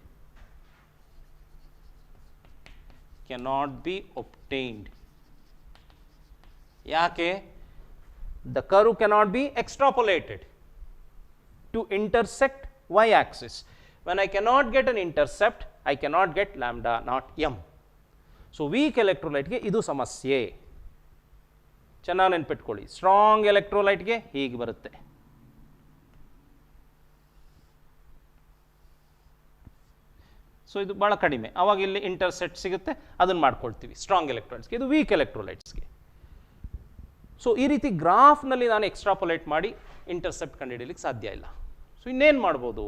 cannot be obtained. ಯಾಕೆ? The curve cannot be extrapolated to intersect y-axis. When I cannot get an intercept, I cannot get lambda naught m. So weak electrolyte ಗೆ ಇದು ಸಮಸ್ಯೆ. ಚೆನ್ನಾಗಿ ನೆನಪಿಟ್ಕೊಳ್ಳಿ. Strong electrolyte ಗೆ ಹೀಗೆ ಬರುತ್ತೆ. So ಇದು ಬಹಳ ಕಡಿಮೆ, ಅವಾಗ ಇಲ್ಲಿ ಇಂಟರ್ಸೆಪ್ಟ್ ಸಿಗುತ್ತೆ, ಅದನ್ನು ಮಾಡ್ಕೊಳ್ತೀವಿ ಸ್ಟ್ರಾಂಗ್ ಎಲೆಕ್ಟ್ರೋಲೈಟ್ಸ್ಗೆ. ಇದು ವೀಕ್ ಎಲೆಕ್ಟ್ರೋಲೈಟ್ಸ್ಗೆ. ಸೊ ಈ ರೀತಿ ಗ್ರಾಫ್ನಲ್ಲಿ ನಾನು ಎಕ್ಸ್ಟ್ರಾಪೊಲೇಟ್ ಮಾಡಿ ಇಂಟರ್ಸೆಪ್ಟ್ ಕಂಡುಹಿಡಿಯಲಿಕ್ಕೆ ಸಾಧ್ಯ ಇಲ್ಲ. ಸೊ ಇನ್ನೇನು ಮಾಡ್ಬೋದು?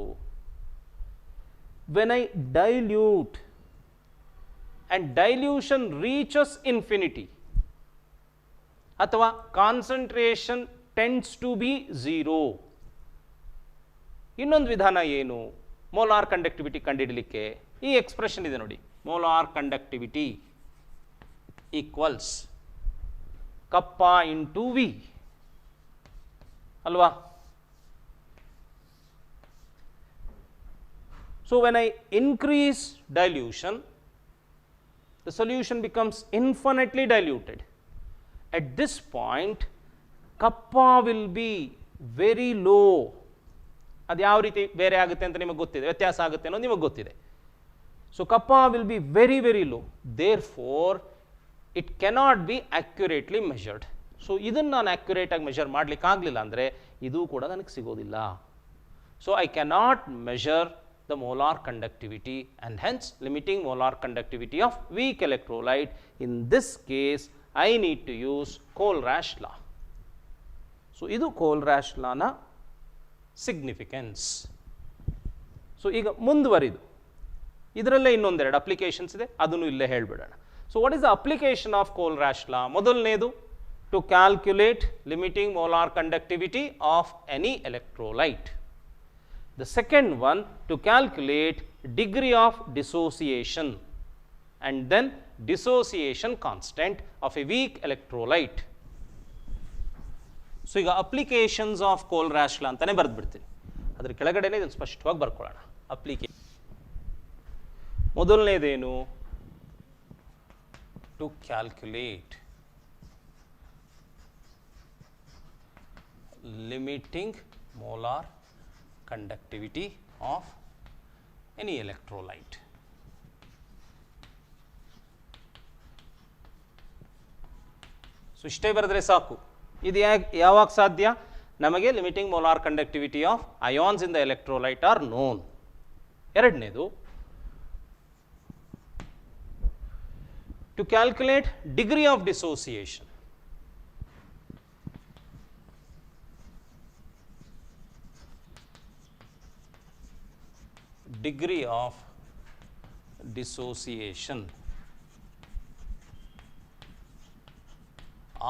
When I dilute and dilution reaches infinity, ಅಥವಾ concentration tends to be zero. ಇನ್ನೊಂದು ವಿಧಾನ ಏನು? ಮೋಲಾರ್ ಕಂಡಕ್ಟಿವಿಟಿ ಕಂಡುಹಿಡಲಿಕ್ಕೆ ಈ ಎಕ್ಸ್ಪ್ರೆಷನ್ ಇದೆ ನೋಡಿ. ಮೋಲಾರ್ ಕಂಡಕ್ಟಿವಿಟಿ ಈಕ್ವಲ್ಸ್ ಕಪ್ಪ ಇಂಟು ವಿ ಅಲ್ವಾ? So when I increase dilution, the solution becomes infinitely diluted. At this point, kappa will be very low. ಅದು ಯಾವ ರೀತಿ ಬೇರೆ ಆಗುತ್ತೆ ಅಂತ ನಿಮಗೆ ಗೊತ್ತಿದೆ, ವ್ಯತ್ಯಾಸ ಆಗುತ್ತೆ ಅನ್ನೋದು ನಿಮಗೆ ಗೊತ್ತಿದೆ. So kappa will be very very low. Therefore, it cannot be accurately measured. So ಇದನ್ನು ನಾನು ಆ್ಯಕ್ಯುರೇಟಾಗಿ ಮೆಷರ್ ಮಾಡಲಿಕ್ಕಾಗಲಿಲ್ಲ ಅಂದರೆ ಇದು ಕೂಡ ನನಗೆ ಸಿಗೋದಿಲ್ಲ. So I cannot measure the molar conductivity, and hence limiting molar conductivity of weak electrolyte. In this case, I need to use Kohlrausch law. So, idu Kohlrausch law na significance. So, ಈಗ ಮುಂದುವರಿದು ಇದರಲ್ಲೇ ಇನ್ನೊಂದೆರಡು applications ಇದೆ, ಅದನ್ನು ಇಲ್ಲೇ ಹೇಳಿಬಿಡೋಣ. So what is the application of Kohlrausch law? ಮೊದಲನೇದು to calculate limiting molar conductivity of any electrolyte. The second one to calculate degree of dissociation and then dissociation constant of a weak electrolyte. So, ಈಗ applications of Kohlrausch law ಅಂತಾನೆ ಬರೆದ್ಬಿಡ್ತೀನಿ. ಅದರ ಕೆಳಗಡೆನೇ ಇದನ್ನು ಸ್ಪಷ್ಟವಾಗಿ ಬರ್ಕೊಳ್ಳೋಣ. Application ಮೊದಲನೇದೇನು? To calculate limiting molar conductivity of any electrolyte. So ಇಷ್ಟೇ ಬರೆದ್ರೆ ಸಾಕು. ಇದು ಯಾವಾಗ ಸಾಧ್ಯ? ನಮಗೆ limiting molar conductivity of ions in the electrolyte are known. ಎರಡನೇದು to calculate degree of dissociation. Degree of dissociation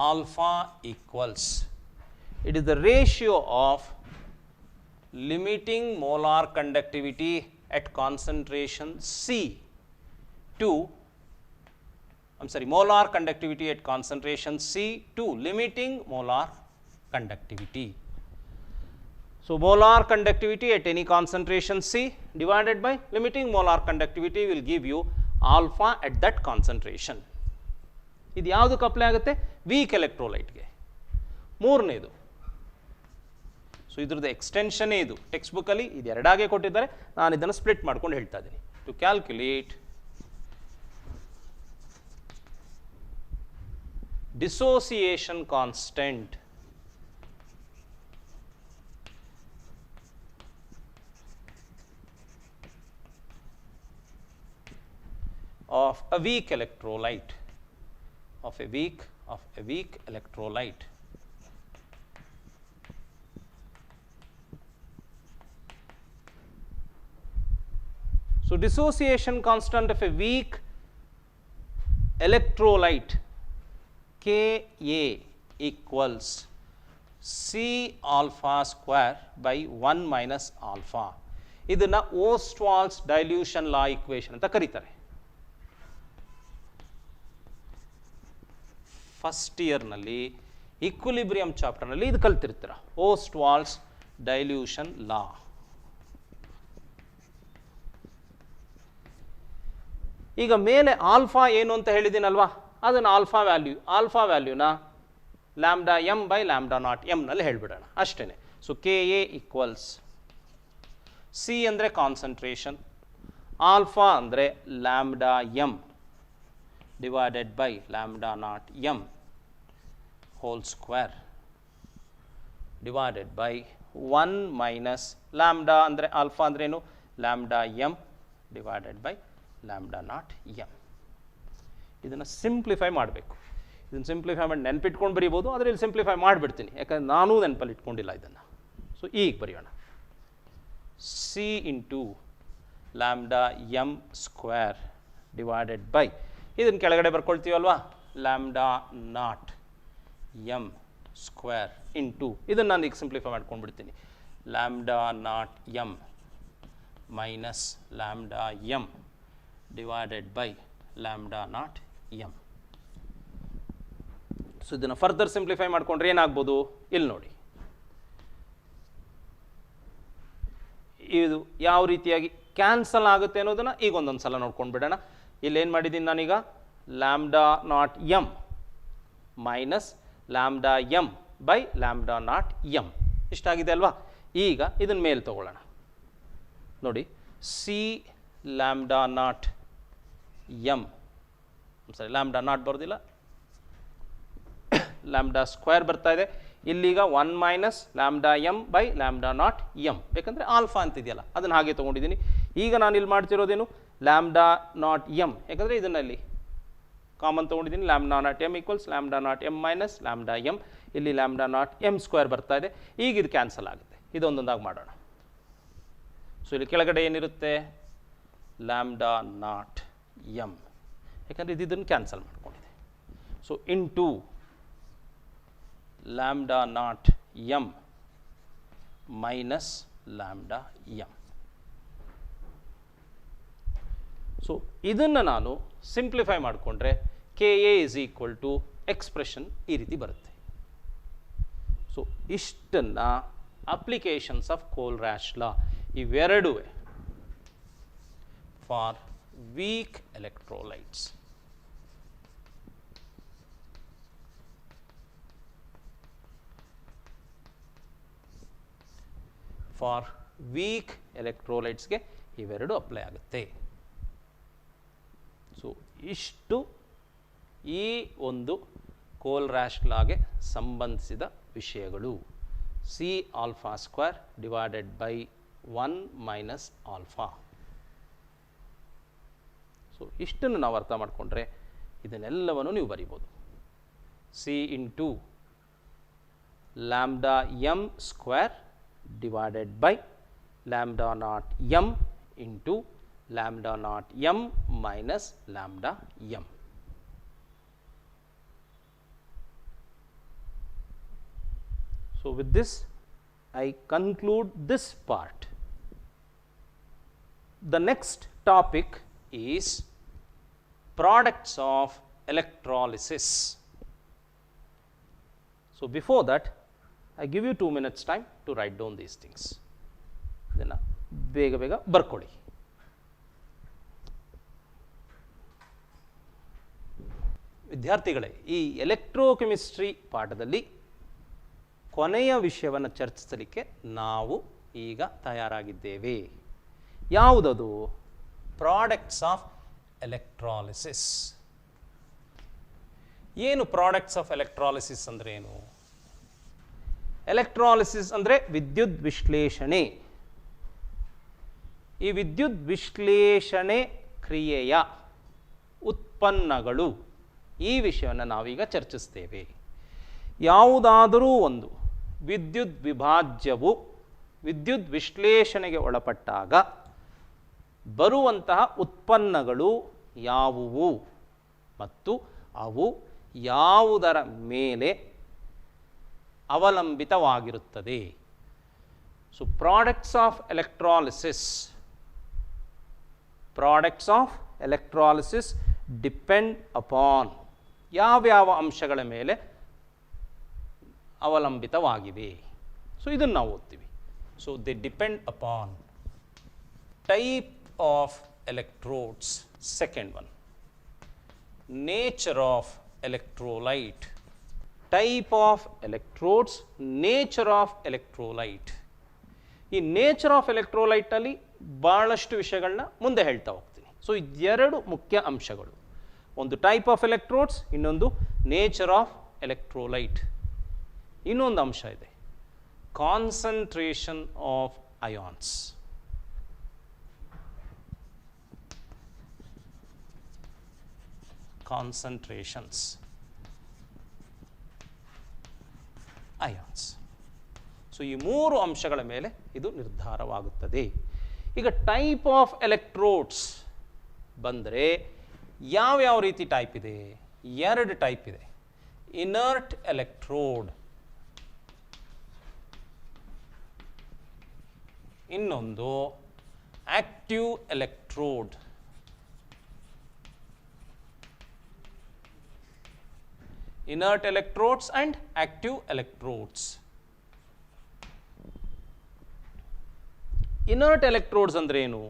alpha equals, it is the ratio of limiting molar conductivity at concentration C to, molar conductivity at concentration C to limiting molar conductivity. So, molar conductivity at any concentration C divided by limiting molar conductivity will give you alpha at that concentration. ಇದು ಯಾವುದಕ್ಕೆ apply ಆಗುತ್ತೆ? Weak ಎಲೆಕ್ಟ್ರೋಲೈಟ್ಗೆ. ಮೂರನೇದು, so ಇದ್ರದ್ದು ಎಕ್ಸ್ಟೆನ್ಷನ್ನೇ ಇದು. Text ಬುಕ್ಕಲ್ಲಿ ಇದು ಎರಡಾಗೆ ಕೊಟ್ಟಿದ್ದಾರೆ, ನಾನು ಇದನ್ನು ಸ್ಪ್ಲಿಟ್ ಮಾಡ್ಕೊಂಡು ಹೇಳ್ತಾ ಇದ್ದೀನಿ. To calculate dissociation constant of a weak electrolyte, of a weak electrolyte. So, dissociation constant of a weak electrolyte Ka equals C alpha square by 1 minus alpha. ಇದನ್ನ Ostwald's dilution law equation ಅಂತ ಕರೀತಾರೆ. First ಇಯರ್ನಲ್ಲಿ equilibrium ಚಾಪ್ಟರ್ನಲ್ಲಿ ಇದು ಕಲ್ತಿರ್ತೀರ, Ostwald's dilution law. ಈಗ ಮೇಲೆ alpha ಏನು ಅಂತ ಹೇಳಿದ್ದೀನಲ್ವಾ, ಅದನ್ನು ಆಲ್ಫಾ ವ್ಯಾಲ್ಯೂನ lambda M by lambda naught ಎಮ್ನಲ್ಲಿ ಹೇಳಿಬಿಡೋಣ ಅಷ್ಟೇ. So K A equals C ಅಂದರೆ ಕಾನ್ಸಂಟ್ರೇಷನ್, ಆಲ್ಫಾ ಅಂದರೆ lambda M divided by lambda naught m whole square divided by 1 minus lambda andre alpha andrenu lambda m divided by lambda naught m. ಇದನ್ನು simplify ಮಾಡಬೇಕು. ಇದನ್ನು simplify ಮಾಡಿ ನೆನಪಿಟ್ಕೊಂಡು ಬರೀಬೋದು, ಆದರೆ ಇಲ್ಲಿ simplify ಮಾಡಿಬಿಡ್ತೀನಿ ಯಾಕಂದರೆ ನಾನೂ ನೆನಪಲ್ಲಿ ಇಟ್ಕೊಂಡಿಲ್ಲ ಇದನ್ನು. ಸೊ ಈಗ ಬರೆಯೋಣ, C into lambda M square divided by, ಇದನ್ನು ಕೆಳಗಡೆ ಬರ್ಕೊಳ್ತೀವಲ್ವಾ, lambda naught M square into, ಇದನ್ನು ನಾನು ಈಗ ಸಿಂಪ್ಲಿಫೈ ಮಾಡ್ಕೊಂಡ್ಬಿಡ್ತೀನಿ, lambda naught M minus lambda M divided by lambda naught M. So ಇದನ್ನು ಫರ್ದರ್ ಸಿಂಪ್ಲಿಫೈ ಮಾಡಿಕೊಂಡ್ರೆ ಏನಾಗ್ಬೋದು, ಇಲ್ಲಿ ನೋಡಿ, ಇದು ಯಾವ ರೀತಿಯಾಗಿ ಕ್ಯಾನ್ಸಲ್ ಆಗುತ್ತೆ ಅನ್ನೋದನ್ನು ಈಗ ಒಂದೊಂದು ಸಲ ನೋಡ್ಕೊಂಡು ಬಿಡೋಣ. ಇಲ್ಲಿ ಏನು ಮಾಡಿದ್ದೀನಿ ನಾನೀಗ, lambda naught M minus lambda M by lambda naught M ಇಷ್ಟಾಗಿದೆ ಅಲ್ವಾ. ಈಗ ಇದನ್ನ ಮೇಲೆ ತಗೊಳ್ಳೋಣ. ನೋಡಿ, ಸಿ ಲ್ಯಾಂಬ್ಡಾ ನಾಟ್ ಎಮ್, ಸರಿ ಲ್ಯಾಂಬ್ಡಾ ನಾಟ್ ಬರೋದಿಲ್ಲ, ಲ್ಯಾಂಬ್ಡಾ ಸ್ಕ್ವೇರ್ ಬರ್ತಾ ಇದೆ. ಇಲ್ಲಿಗ 1 minus lambda M by lambda naught M, ಬೇಕಂದರೆ ಆಲ್ಫಾ ಅಂತಿದೆಯಲ್ಲ ಅದನ್ನು ಹಾಗೆ ತೊಗೊಂಡಿದ್ದೀನಿ. ಈಗ ನಾನು ಇಲ್ಲಿ ಮಾಡ್ತಿರೋದೇನು, ಲ್ಯಾಂಬ್ಡಾ ನಾಟ್ ಎಮ್, ಯಾಕಂದರೆ ಇದನ್ನಲ್ಲಿ ಕಾಮನ್ ತೊಗೊಂಡಿದ್ದೀನಿ. Lambda naught M equals lambda naught M minus lambda M, ಇಲ್ಲಿ ಲ್ಯಾಂಬ್ಡಾ ನಾಟ್ ಎಮ್ ಸ್ಕ್ವೇರ್ ಬರ್ತಾ ಇದೆ. ಈಗ ಇದು ಕ್ಯಾನ್ಸಲ್ ಆಗುತ್ತೆ. ಇದೊಂದೊಂದಾಗಿ ಮಾಡೋಣ. ಸೊ ಇಲ್ಲಿ ಕೆಳಗಡೆ ಏನಿರುತ್ತೆ, ಲ್ಯಾಂಬ್ಡಾ ನಾಟ್ ಎಮ್, ಯಾಕಂದರೆ ಇದನ್ನು ಕ್ಯಾನ್ಸಲ್ ಮಾಡ್ಕೊಂಡಿದೆ. So into lambda naught M minus lambda M. So ಇದನ್ನು ನಾನು ಸಿಂಪ್ಲಿಫೈ ಮಾಡಿಕೊಂಡ್ರೆ K A is equal to expression ಈ ರೀತಿ ಬರುತ್ತೆ. ಸೊ ಇಷ್ಟನ್ನು ಅಪ್ಲಿಕೇಶನ್ಸ್ ಆಫ್ ಕೋಲ್ರಾಶ್ ಲಾ ಇವೆರಡೂ for weak electrolytes. For weak ಎಲೆಕ್ಟ್ರೋಲೈಟ್ಸ್ಗೆ ಇವೆರಡು ಅಪ್ಲೈ ಆಗುತ್ತೆ. ಸೊ ಇಷ್ಟು ಈ ಒಂದು ಕೋಲ್ರಾಶ್ ಲಾಗೆ ಸಂಬಂಧಿಸಿದ ವಿಷಯಗಳು. C alpha square divided by 1 minus alpha. So ಇಷ್ಟನ್ನು ನಾವು ಅರ್ಥ ಮಾಡಿಕೊಂಡ್ರೆ ಇದನ್ನೆಲ್ಲವನ್ನು ನೀವು ಬರಿಬೋದು. C into lambda M square divided by lambda naught m into lambda naught m minus lambda m. So with this I conclude this part. The next topic is products of electrolysis. So before that I give you 2 minutes time to write down these things. ಇದನ್ನು ಬೇಗ ಬೇಗ ಬರ್ಕೊಳ್ಳಿ. ವಿದ್ಯಾರ್ಥಿಗಳೇ, ಈ electrochemistry ಪಾಠದಲ್ಲಿ ಕೊನೆಯ ವಿಷಯವನ್ನು ಚರ್ಚಿಸಲಿಕ್ಕೆ ನಾವು ಈಗ ತಯಾರಾಗಿದ್ದೇವೆ. ಯಾವುದದು? Products of electrolysis. ಏನು ಪ್ರಾಡಕ್ಟ್ಸ್ ಆಫ್ ಎಲೆಕ್ಟ್ರಾಲಿಸಿಸ್ ಅಂದರೆ ಏನು? ಎಲೆಕ್ಟ್ರಾಲಿಸಿಸ್ ಅಂದರೆ ವಿದ್ಯುತ್ ವಿಶ್ಲೇಷಣೆ. ಈ ವಿದ್ಯುತ್ ವಿಶ್ಲೇಷಣೆ ಕ್ರಿಯೆಯ ಉತ್ಪನ್ನಗಳು, ಈ ವಿಷಯವನ್ನು ನಾವೀಗ ಚರ್ಚಿಸ್ತೇವೆ. ಯಾವುದಾದರೂ ಒಂದು ವಿದ್ಯುತ್ ವಿಭಾಜ್ಯವು ವಿದ್ಯುತ್ ವಿಶ್ಲೇಷಣೆಗೆ ಒಳಪಟ್ಟಾಗ ಬರುವಂತಹ ಉತ್ಪನ್ನಗಳು ಯಾವುವು ಮತ್ತು ಅವು ಯಾವುದರ ಮೇಲೆ ಅವಲಂಬಿತವಾಗಿರುತ್ತದೆ. So products of electrolysis depend upon, ಯಾವ್ಯಾವ ಅಂಶಗಳ ಮೇಲೆ ಅವಲಂಬಿತವಾಗಿವೆ. ಸೊ ಇದನ್ನು ನಾವು ಓದ್ತೀವಿ. So they depend upon type of electrodes, second one nature of electrolyte, type of electrodes, nature of electrolyte. ಈ ನೇಚರ್ ಆಫ್ ಎಲೆಕ್ಟ್ರೋಲೈಟಲ್ಲಿ ಭಾಳಷ್ಟು ವಿಷಯಗಳನ್ನ ಮುಂದೆ ಹೇಳ್ತಾ ಹೋಗ್ತೀನಿ. ಸೊ ಇದೆರಡು ಮುಖ್ಯ ಅಂಶಗಳು, ಒಂದು ಟೈಪ್ ಆಫ್ ಎಲೆಕ್ಟ್ರೋಡ್ಸ್, ಇನ್ನೊಂದು ನೇಚರ್ ಆಫ್ ಎಲೆಕ್ಟ್ರೋಲೈಟ್. ಇನ್ನೊಂದು ಅಂಶ ಇದೆ, concentration of ions. Concentrations ions. So ಈ ಮೂರು ಅಂಶಗಳ ಮೇಲೆ ಇದು ನಿರ್ಧಾರವಾಗುತ್ತದೆ. ಈಗ ಟೈಪ್ ಆಫ್ ಎಲೆಕ್ಟ್ರೋಡ್ಸ್ ಬಂದರೆ ಯಾವ್ಯಾವ ರೀತಿ ಟೈಪ್ ಇದೆ? ಎರಡು ಟೈಪ್ ಇದೆ. ಇನರ್ಟ್ ಎಲೆಕ್ಟ್ರೋಡ್, ಇನ್ನೊಂದು active electrode. inert electrodes and active electrodes. inert electrodes ಅಂದ್ರೆ ಏನು?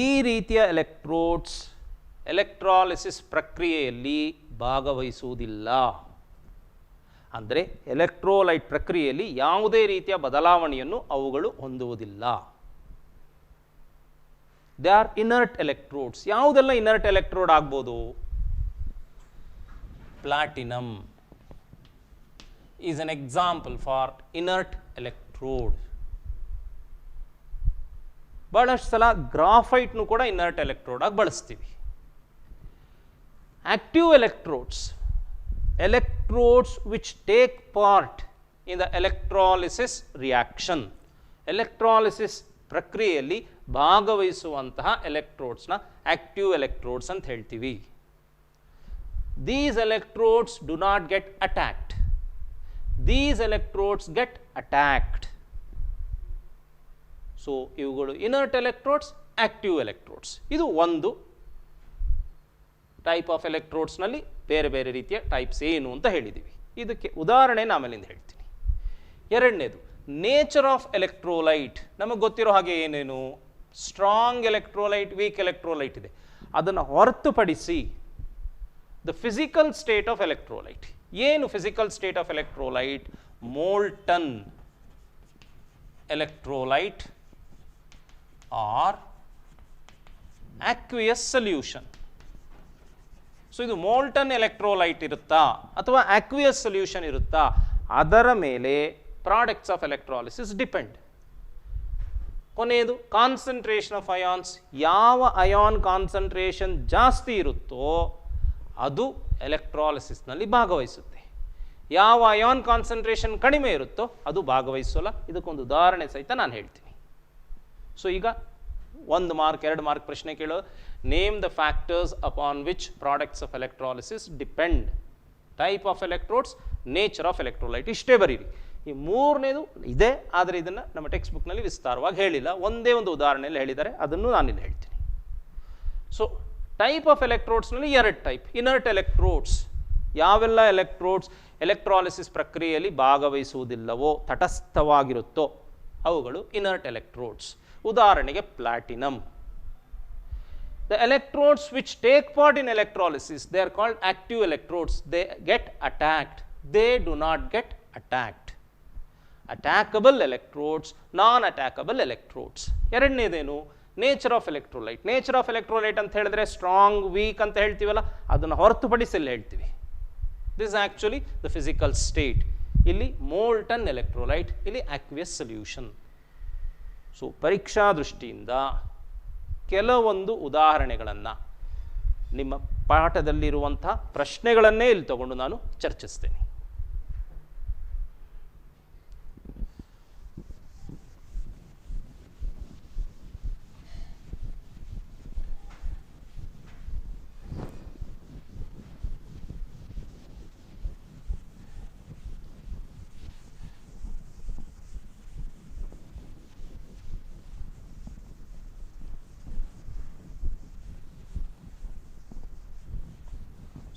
ಈ ರೀತಿಯ ಎಲೆಕ್ಟ್ರೋಡ್ಸ್ ಎಲೆಕ್ಟ್ರಾಲಿಸಿಸ್ ಪ್ರಕ್ರಿಯೆಯಲ್ಲಿ ಭಾಗವಹಿಸುವುದಿಲ್ಲ. ಅಂದರೆ ಎಲೆಕ್ಟ್ರೋಲೈಟ್ ಪ್ರಕ್ರಿಯೆಯಲ್ಲಿ ಯಾವುದೇ ರೀತಿಯ ಬದಲಾವಣೆಯನ್ನು ಅವುಗಳು ಹೊಂದುವುದಿಲ್ಲ. They are inert electrodes. ಯಾವುದೆಲ್ಲ ಇನರ್ಟ್ ಎಲೆಕ್ಟ್ರೋಡ್ ಆಗ್ಬೋದು? Platinum is an example for inert electrode. ಬಹಳಷ್ಟು ಸಲ ಗ್ರಾಫೈಟ್ನು ಕೂಡ ಇನರ್ಟ್ ಎಲೆಕ್ಟ್ರೋಡ್ ಆಗಿ ಬಳಸ್ತೀವಿ. Active electrodes, electrodes which take part in the electrolysis reaction. Electrolysis ಪ್ರಕ್ರಿಯೆಯಲ್ಲಿ ಭಾಗವಹಿಸುವಂತಹ ಎಲೆಕ್ಟ್ರೋಡ್ಸ್ನ ಆಕ್ಟಿವ್ ಎಲೆಕ್ಟ್ರೋಡ್ಸ್ ಅಂತ ಹೇಳ್ತೀವಿ. These electrodes do not get attacked. These electrodes get attacked. So ಇವುಗಳು ಇನರ್ಟ್ ಎಲೆಕ್ಟ್ರೋಡ್ಸ್, ಆಕ್ಟಿವ್ ಎಲೆಕ್ಟ್ರೋಡ್ಸ್. ಇದು ಒಂದು ಟೈಪ್ ಆಫ್ ಎಲೆಕ್ಟ್ರೋಡ್ಸ್ನಲ್ಲಿ ಬೇರೆ ಬೇರೆ ರೀತಿಯ ಟೈಪ್ಸ್ ಏನು ಅಂತ ಹೇಳಿದ್ದೀವಿ. ಇದಕ್ಕೆ ಉದಾಹರಣೆ ಆಮೇಲಿಂದ ಹೇಳ್ತೀನಿ. ಎರಡನೇದು ನೇಚರ್ ಆಫ್ ಎಲೆಕ್ಟ್ರೋಲೈಟ್. ನಮಗೆ ಗೊತ್ತಿರೋ ಹಾಗೆ ಏನೇನು ಸ್ಟ್ರಾಂಗ್ ಎಲೆಕ್ಟ್ರೋಲೈಟ್, ವೀಕ್ ಎಲೆಕ್ಟ್ರೋಲೈಟ್ ಇದೆ. ಅದನ್ನು ಹೊರತುಪಡಿಸಿ the physical state of electrolyte. ಏನು physical state of electrolyte? Molten electrolyte or aqueous solution. So ಇದು ಮೋಲ್ಟನ್ ಎಲೆಕ್ಟ್ರೋಲೈಟ್ ಇರುತ್ತಾ ಅಥವಾ ಆಕ್ವಿಯಸ್ ಸೊಲ್ಯೂಷನ್ ಇರುತ್ತಾ, ಅದರ ಮೇಲೆ ಪ್ರಾಡಕ್ಟ್ಸ್ ಆಫ್ ಎಲೆಕ್ಟ್ರಾಲಿಸಿಸ್ ಡಿಪೆಂಡ್. ಕೊನೆಯದು ಕಾನ್ಸಂಟ್ರೇಷನ್ ಆಫ್ ಅಯಾನ್ಸ್. ಯಾವ ಅಯಾನ್ ಕಾನ್ಸಂಟ್ರೇಷನ್ ಜಾಸ್ತಿ ಇರುತ್ತೋ ಅದು ಎಲೆಕ್ಟ್ರಾಲಿಸಿಸ್ನಲ್ಲಿ ಭಾಗವಹಿಸುತ್ತೆ. ಯಾವ ಅಯಾನ್ ಕಾನ್ಸಂಟ್ರೇಷನ್ ಕಡಿಮೆ ಇರುತ್ತೋ ಅದು ಭಾಗವಹಿಸೋಲ್ಲ. ಇದಕ್ಕೊಂದು ಉದಾಹರಣೆ ಸಹಿತ ನಾನು ಹೇಳ್ತೀನಿ. ಸೊ ಈಗ 1 ಮಾರ್ಕ್ 2 ಮಾರ್ಕ್ ಪ್ರಶ್ನೆ ಕೇಳೋ, name the factors upon which products of electrolysis depend. Type of electrodes, nature of electrolyte, ಇಷ್ಟೇ ಬರೀರಿ. ಈ ಮೂರನೇದು ಇದೆ, ಆದರೆ ಇದನ್ನು ನಮ್ಮ ಟೆಕ್ಸ್ಟ್ ಬುಕ್ನಲ್ಲಿ ವಿಸ್ತಾರವಾಗಿ ಹೇಳಿಲ್ಲ, ಒಂದೇ ಒಂದು ಉದಾಹರಣೆಯಲ್ಲಿ ಹೇಳಿದ್ದಾರೆ, ಅದನ್ನು ನಾನಿಲ್ಲಿ ಹೇಳ್ತೀನಿ. ಸೊ ಟೈಪ್ ಆಫ್ ಎಲೆಕ್ಟ್ರೋಡ್ಸ್ನಲ್ಲಿ 2 ಟೈಪ್. ಇನರ್ಟ್ ಎಲೆಕ್ಟ್ರೋಡ್ಸ್, ಯಾವೆಲ್ಲ ಎಲೆಕ್ಟ್ರೋಡ್ಸ್ ಎಲೆಕ್ಟ್ರಾಲಿಸಿಸ್ ಪ್ರಕ್ರಿಯೆಯಲ್ಲಿ ಭಾಗವಹಿಸುವುದಿಲ್ಲವೋ, ತಟಸ್ಥವಾಗಿರುತ್ತೋ ಅವುಗಳು ಇನರ್ಟ್ ಎಲೆಕ್ಟ್ರೋಡ್ಸ್. ಉದಾಹರಣೆಗೆ platinum. The electrodes which take part in electrolysis, they are called active electrodes. They get attacked. They do not get attacked. Attackable electrodes, non-attackable electrodes. ಎರಡನೇದೇನು? Nature of electrolyte. Nature of electrolyte ಅಂತ ಹೇಳಿದ್ರೆ strong, weak ಅಂತ ಹೇಳ್ತೀವಲ್ಲ, ಅದನ್ನು ಹೊರತುಪಡಿಸಿ ಇಲ್ಲಿ ಹೇಳ್ತೀವಿ. This is actually the physical state. ಇಲ್ಲಿ ಮೋಲ್ಟನ್ ಎಲೆಕ್ಟ್ರೋಲೈಟ್, ಇಲ್ಲಿ ಆಕ್ವಿಯಸ್ ಸೊಲ್ಯೂಷನ್. ಸೊ ಪರೀಕ್ಷಾ ದೃಷ್ಟಿಯಿಂದ ಕೆಲವೊಂದು ಉದಾಹರಣೆಗಳನ್ನು, ನಿಮ್ಮ ಪಾಠದಲ್ಲಿರುವಂಥ ಪ್ರಶ್ನೆಗಳನ್ನೇ ಇಲ್ಲಿ ತಗೊಂಡು ನಾನು ಚರ್ಚಿಸ್ತೇನೆ.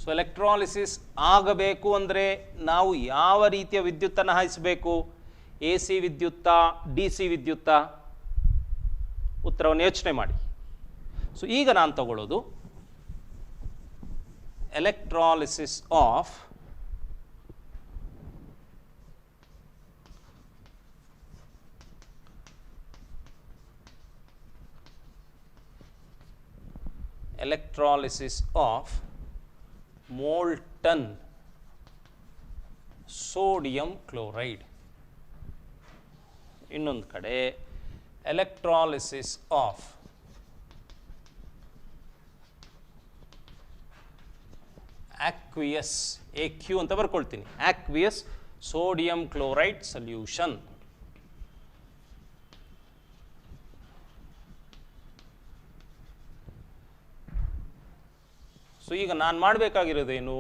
ಸೊ ಎಲೆಕ್ಟ್ರಾಲಿಸಿಸ್ ಆಗಬೇಕು ಅಂದರೆ ನಾವು ಯಾವ ರೀತಿಯ ವಿದ್ಯುತ್ತನ್ನು ಹಾಯಿಸಬೇಕು? ಎ ಸಿ ವಿದ್ಯುತ್ತಾ, ಡಿ ಸಿ ವಿದ್ಯುತ್ತಾ? ಉತ್ತರವನ್ನು ಯೋಚನೆ ಮಾಡಿ. ಸೊ ಈಗ ನಾನು ತಗೊಳ್ಳೋದು electrolysis of molten sodium chloride. ಇನ್ನೊಂದು ಕಡೆ ಎಲೆಕ್ಟ್ರಾಲಿಸಿಸ್ ಆಫ್ aqueous, AQ ಅಂತ ಬರ್ಕೊಳ್ತೀನಿ, aqueous sodium chloride solution. So ಈಗ ನಾನು ಮಾಡಬೇಕಾಗಿರೋದೇನು?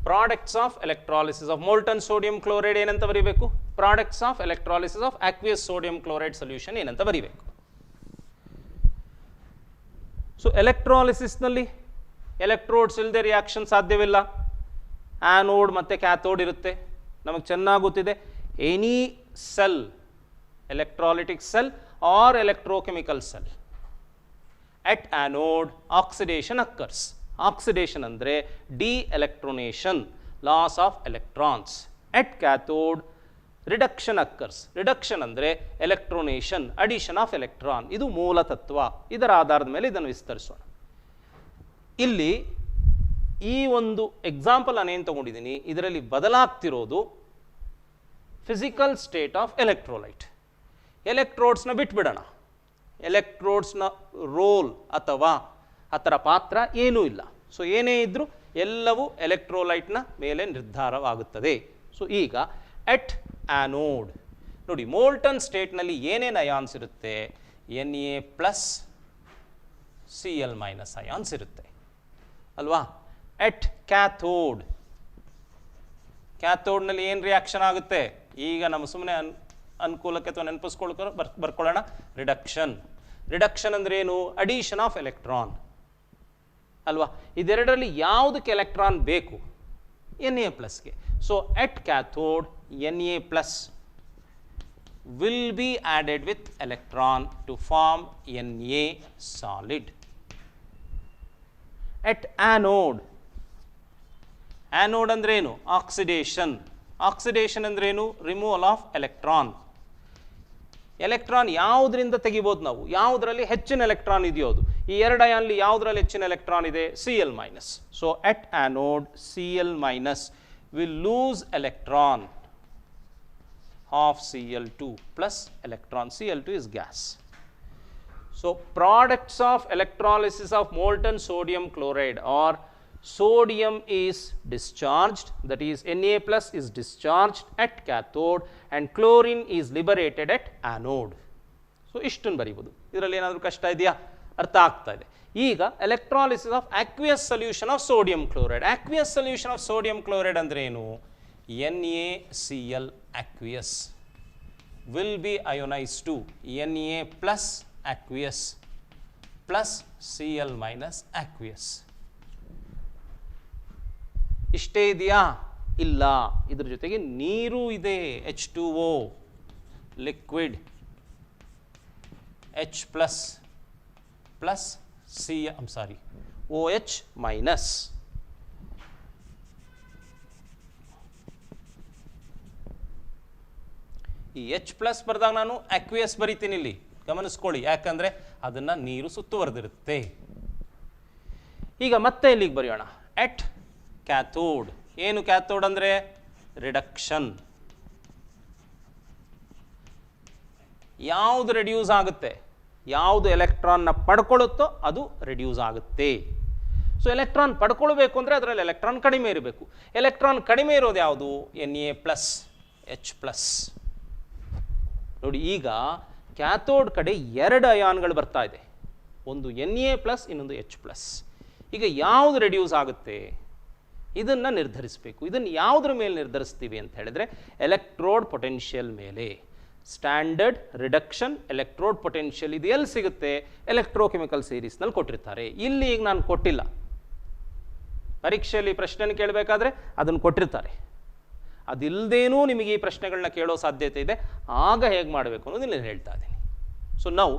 Products of electrolysis of molten sodium chloride ಏನಂತ ಬರೀಬೇಕು, products of electrolysis of aqueous sodium chloride solution ಏನಂತ ಬರೀಬೇಕು. ಸೊ ಎಲೆಕ್ಟ್ರಾಲಿಸಿಸ್ನಲ್ಲಿ ಎಲೆಕ್ಟ್ರೋಡ್ಸ್ ಇಲ್ಲದೆ ರಿಯಾಕ್ಷನ್ ಸಾಧ್ಯವಿಲ್ಲ. ಆ್ಯನೋಡ್ ಮತ್ತು ಕ್ಯಾಥೋಡ್ ಇರುತ್ತೆ, ನಮಗೆ ಚೆನ್ನಾಗಿ ಗೊತ್ತಿದೆ. Any cell, electrolytic cell or electrochemical cell, at anode oxidation occurs. Oxidation ಅಂದರೆ de electronation, loss of electrons. At cathode reduction occurs. Reduction ಅಂದರೆ ಎಲೆಕ್ಟ್ರೋನೇಷನ್, ಅಡಿಷನ್ ಆಫ್ ಎಲೆಕ್ಟ್ರಾನ್. ಇದು ಮೂಲ ತತ್ವ. ಇದರ ಆಧಾರದ ಮೇಲೆ ಇದನ್ನು ವಿಸ್ತರಿಸೋಣ. ಇಲ್ಲಿ ಈ ಒಂದು ಎಕ್ಸಾಂಪಲ್ ನಾನೇನು ತಗೊಂಡಿದ್ದೀನಿ, ಇದರಲ್ಲಿ ಬದಲಾಗ್ತಿರೋದು ಫಿಸಿಕಲ್ ಸ್ಟೇಟ್ ಆಫ್ ಎಲೆಕ್ಟ್ರೋಲೈಟ್. ಎಲೆಕ್ಟ್ರೋಡ್ಸ್ನ ಬಿಟ್ಬಿಡೋಣ. ಎಲೆಕ್ಟ್ರೋಡ್ಸ್ನ ರೋಲ್ ಅಥವಾ ಅದರ ಪಾತ್ರ ಏನೂ ಇಲ್ಲ. ಸೊ ಏನೇ ಇದ್ದರೂ ಎಲ್ಲವೂ ಎಲೆಕ್ಟ್ರೋಲೈಟ್ನ ಮೇಲೆ ನಿರ್ಧಾರವಾಗುತ್ತದೆ. ಸೊ ಈಗ ಎಟ್ ಆ್ಯನೋಡ್ ನೋಡಿ, ಮೋಲ್ಟನ್ ಸ್ಟೇಟ್ನಲ್ಲಿ ಏನೇನು ಅಯಾನ್ಸ್ ಇರುತ್ತೆ? Na plus Cl minus ions ಇರುತ್ತೆ ಅಲ್ವಾ? ಎಟ್ ಕ್ಯಾಥೋಡ್, ಕ್ಯಾಥೋಡ್ನಲ್ಲಿ ಏನು ರಿಯಾಕ್ಷನ್ ಆಗುತ್ತೆ? ಈಗ ನಮ್ಮ ಸುಮ್ಮನೆ ಅನುಕೂಲಕ್ಕೆ ಅಥವಾ ನೆನಪಿಸ್ಕೊಳ್ಕೊ ಬರ್ಕೊಳ್ಳೋಣ. ರಿಡಕ್ಷನ್. ರಿಡಕ್ಷನ್ ಅಂದರೆ ಏನು? ಅಡಿಷನ್ ಆಫ್ ಎಲೆಕ್ಟ್ರಾನ್ ಅಲ್ವಾ? ಇದೆರಡರಲ್ಲಿ ಯಾವುದಕ್ಕೆ ಎಲೆಕ್ಟ್ರಾನ್ ಬೇಕು? Na ಪ್ಲಸ್ಗೆ. So at cathode Na plus will be added with electron to form Na solid. At anode, anode ಅಂದ್ರೆ ಏನು? ಆಕ್ಸಿಡೇಷನ್. ಆಕ್ಸಿಡೇಷನ್ ಅಂದ್ರೆ ಏನು? Removal of electron. ಎಲೆಕ್ಟ್ರಾನ್ ಯಾವುದರಿಂದ ತೆಗಿಬೋದು ನಾವು? ಯಾವುದರಲ್ಲಿ ಹೆಚ್ಚಿನ ಎಲೆಕ್ಟ್ರಾನ್ ಇದೆಯೋ ಅದು. ಈ ಎರಡು ಅಯಾನ್ಲಿ ಯಾವುದರಲ್ಲಿ ಹೆಚ್ಚಿನ ಎಲೆಕ್ಟ್ರಾನ್ ಇದೆ? Cl minus. So at anode Cl minus will lose electron of Cl2 plus electron. Cl2 is gas. So products of electrolysis of molten sodium chloride are sodium is discharged, that is Na plus is discharged at cathode and chlorine is liberated at anode. So ಇಷ್ಟನ್ನು ಬರೀಬೋದು. ಇದರಲ್ಲಿ ಏನಾದರೂ ಕಷ್ಟ ಇದೆಯಾ? ಅರ್ಥ ಆಗ್ತಾ ಇದೆ. ಈಗ electrolysis of aqueous solution of sodium chloride. aqueous solution of sodium chloride ಅಂದ್ರೆ ಏನು? NaCl aqueous will be ionized to Na plus aqueous plus Cl minus aqueous. ಇಷ್ಟೇ ಇದೆಯಾ? ಇಲ್ಲ. ಇದ್ರ ಜೊತೆಗೆ ನೀರು ಇದೆ. H2O liquid, H plus plus OH minus. ಈ H ಪ್ಲಸ್ ಬರೆದಾಗ ನಾನು ಅಕ್ವಿಯಸ್ ಬರಿತೀನಿ ಇಲ್ಲಿ, ಗಮನಿಸ್ಕೊಳ್ಳಿ. ಯಾಕಂದರೆ ಅದನ್ನು ನೀರು ಸುತ್ತುವರೆದಿರುತ್ತೆ. ಈಗ ಮತ್ತೆ ಇಲ್ಲಿಗೆ ಬರೆಯೋಣ. ಎಟ್ ಕ್ಯಾಥೋಡ್. ಏನು ಕ್ಯಾಥೋಡ್ ಅಂದರೆ? ರಿಡಕ್ಷನ್. ಯಾವುದು ರೆಡ್ಯೂಸ್ ಆಗುತ್ತೆ? ಯಾವುದು ಎಲೆಕ್ಟ್ರಾನ್ನ ಪಡ್ಕೊಳ್ಳುತ್ತೋ ಅದು ರೆಡ್ಯೂಸ್ ಆಗುತ್ತೆ. ಸೊ ಎಲೆಕ್ಟ್ರಾನ್ ಪಡ್ಕೊಳ್ಬೇಕು ಅಂದರೆ ಅದರಲ್ಲಿ ಎಲೆಕ್ಟ್ರಾನ್ ಕಡಿಮೆ ಇರಬೇಕು. ಎಲೆಕ್ಟ್ರಾನ್ ಕಡಿಮೆ ಇರೋದು ಯಾವುದು? Na plus H plus. ನೋಡಿ, ಈಗ ಕ್ಯಾಥೋಡ್ ಕಡೆ ಎರಡು ಅಯಾನ್ಗಳು ಬರ್ತಾ ಇದೆ. ಒಂದು Na ಪ್ಲಸ್, ಇನ್ನೊಂದು H ಪ್ಲಸ್. ಈಗ ಯಾವುದು ರೆಡ್ಯೂಸ್ ಆಗುತ್ತೆ ಇದನ್ನು ನಿರ್ಧರಿಸಬೇಕು. ಇದನ್ನು ಯಾವುದ್ರ ಮೇಲೆ ನಿರ್ಧರಿಸ್ತೀವಿ ಅಂತ ಹೇಳಿದ್ರೆ ಎಲೆಕ್ಟ್ರೋಡ್ ಪೊಟೆನ್ಷಿಯಲ್ ಮೇಲೆ. ಸ್ಟ್ಯಾಂಡರ್ಡ್ ರಿಡಕ್ಷನ್ ಎಲೆಕ್ಟ್ರೋಡ್ ಪೊಟೆನ್ಷಿಯಲ್ ಇದು ಎಲ್ಲಿ ಸಿಗುತ್ತೆ? ಎಲೆಕ್ಟ್ರೋಕೆಮಿಕಲ್ ಸೀರೀಸ್ನಲ್ಲಿ ಕೊಟ್ಟಿರ್ತಾರೆ. ಇಲ್ಲಿ ಈಗ ನಾನು ಕೊಟ್ಟಿಲ್ಲ. ಪರೀಕ್ಷೆಯಲ್ಲಿ ಪ್ರಶ್ನೆಯನ್ನು ಕೇಳಬೇಕಾದ್ರೆ ಅದನ್ನು ಕೊಟ್ಟಿರ್ತಾರೆ. ಅದಿಲ್ಲದೇನೂ ನಿಮಗೆ ಈ ಪ್ರಶ್ನೆಗಳನ್ನ ಕೇಳೋ ಸಾಧ್ಯತೆ ಇದೆ. ಆಗ ಹೇಗೆ ಮಾಡಬೇಕು ಅನ್ನೋದು ನಾನು ಹೇಳ್ತಾ ಇದ್ದೀನಿ. ಸೊ ನಾವು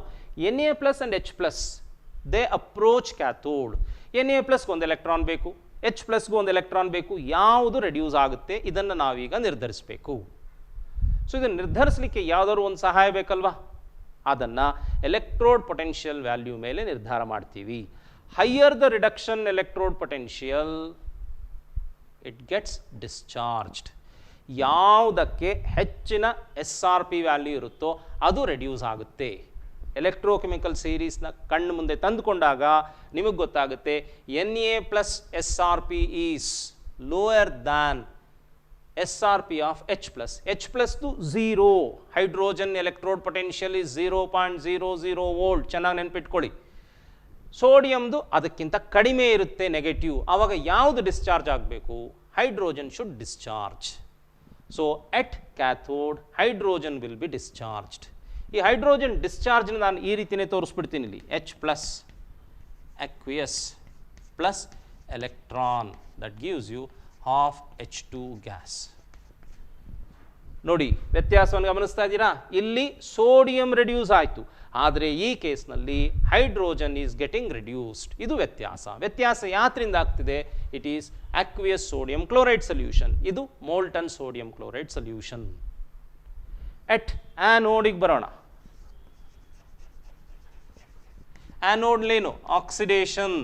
Na plus and H plus they approach cathode. Na ಪ್ಲಸ್ಗೆ ಒಂದು ಎಲೆಕ್ಟ್ರಾನ್ ಬೇಕು, H ಪ್ಲಸ್ಗೂ ಒಂದು ಎಲೆಕ್ಟ್ರಾನ್ ಬೇಕು. ಯಾವುದು ರೆಡ್ಯೂಸ್ ಆಗುತ್ತೆ ಇದನ್ನು ನಾವೀಗ ನಿರ್ಧರಿಸಬೇಕು. ಸೊ ಇದನ್ನು ನಿರ್ಧರಿಸಲಿಕ್ಕೆ ಯಾವುದಾದ್ರು ಒಂದು ಸಹಾಯ ಬೇಕಲ್ವಾ? ಅದನ್ನು ಎಲೆಕ್ಟ್ರೋಡ್ ಪೊಟೆನ್ಷಿಯಲ್ ವ್ಯಾಲ್ಯೂ ಮೇಲೆ ನಿರ್ಧಾರ ಮಾಡ್ತೀವಿ. Higher the reduction electrode potential it gets discharged. ಯಾವುದಕ್ಕೆ ಹೆಚ್ಚಿನ SRP ವ್ಯಾಲ್ಯೂ ಇರುತ್ತೋ ಅದು ರೆಡ್ಯೂಸ್ ಆಗುತ್ತೆ. ಎಲೆಕ್ಟ್ರೋಕೆಮಿಕಲ್ ಸೀರೀಸ್ನ ಕಣ್ಣು ಮುಂದೆ ತಂದುಕೊಂಡಾಗ ನಿಮಗೆ ಗೊತ್ತಾಗುತ್ತೆ Na plus SRP is lower than SRP of H plus. H ಪ್ಲಸ್ದು 0. Hydrogen electrode potential is 0.00 volt. ಚೆನ್ನಾಗಿ ನೆನ್ಪಿಟ್ಕೊಳ್ಳಿ. ಸೋಡಿಯಮ್ದು ಅದಕ್ಕಿಂತ ಕಡಿಮೆ ಇರುತ್ತೆ, ನೆಗೆಟಿವ್. ಆವಾಗ ಯಾವುದು ಡಿಸ್ಚಾರ್ಜ್ ಆಗಬೇಕು? Hydrogen should discharge. So at cathode hydrogen will be discharged. ಈ ಹೈಡ್ರೋಜನ್ ಡಿಸ್ಚಾರ್ಜ್ನ ನಾನು ಈ ರೀತಿಯೇ ತೋರಿಸ್ಬಿಡ್ತೀನಿ ಇಲ್ಲಿ. H plus aqueous plus electron that gives you half H2 gas. ನೋಡಿ ವ್ಯತ್ಯಾಸವನ್ನು ಗಮನಿಸ್ತಾ ಇದ್ದೀರಾ, ಇಲ್ಲಿ ಸೋಡಿಯಂ ರೆಡ್ಯೂಸ್ ಆಯಿತು, ಆದರೆ ಈ ಕೇಸ್ನಲ್ಲಿ ಹೈಡ್ರೋಜನ್ ಈಸ್ ಗೆಟಿಂಗ್ ರಿಡ್ಯೂಸ್ಡ್. ಇದು ವ್ಯತ್ಯಾಸ ಯಾತ್ರಿಂದ ಆಗ್ತಿದೆ? It is aqueous sodium chloride solution, ಇದು molten sodium chloride solution. At ಆ್ಯನೋಡಿಗೆ ಬರೋಣ. ಆ್ಯನೋಡ್ಲೇನು? ಆಕ್ಸಿಡೇಷನ್.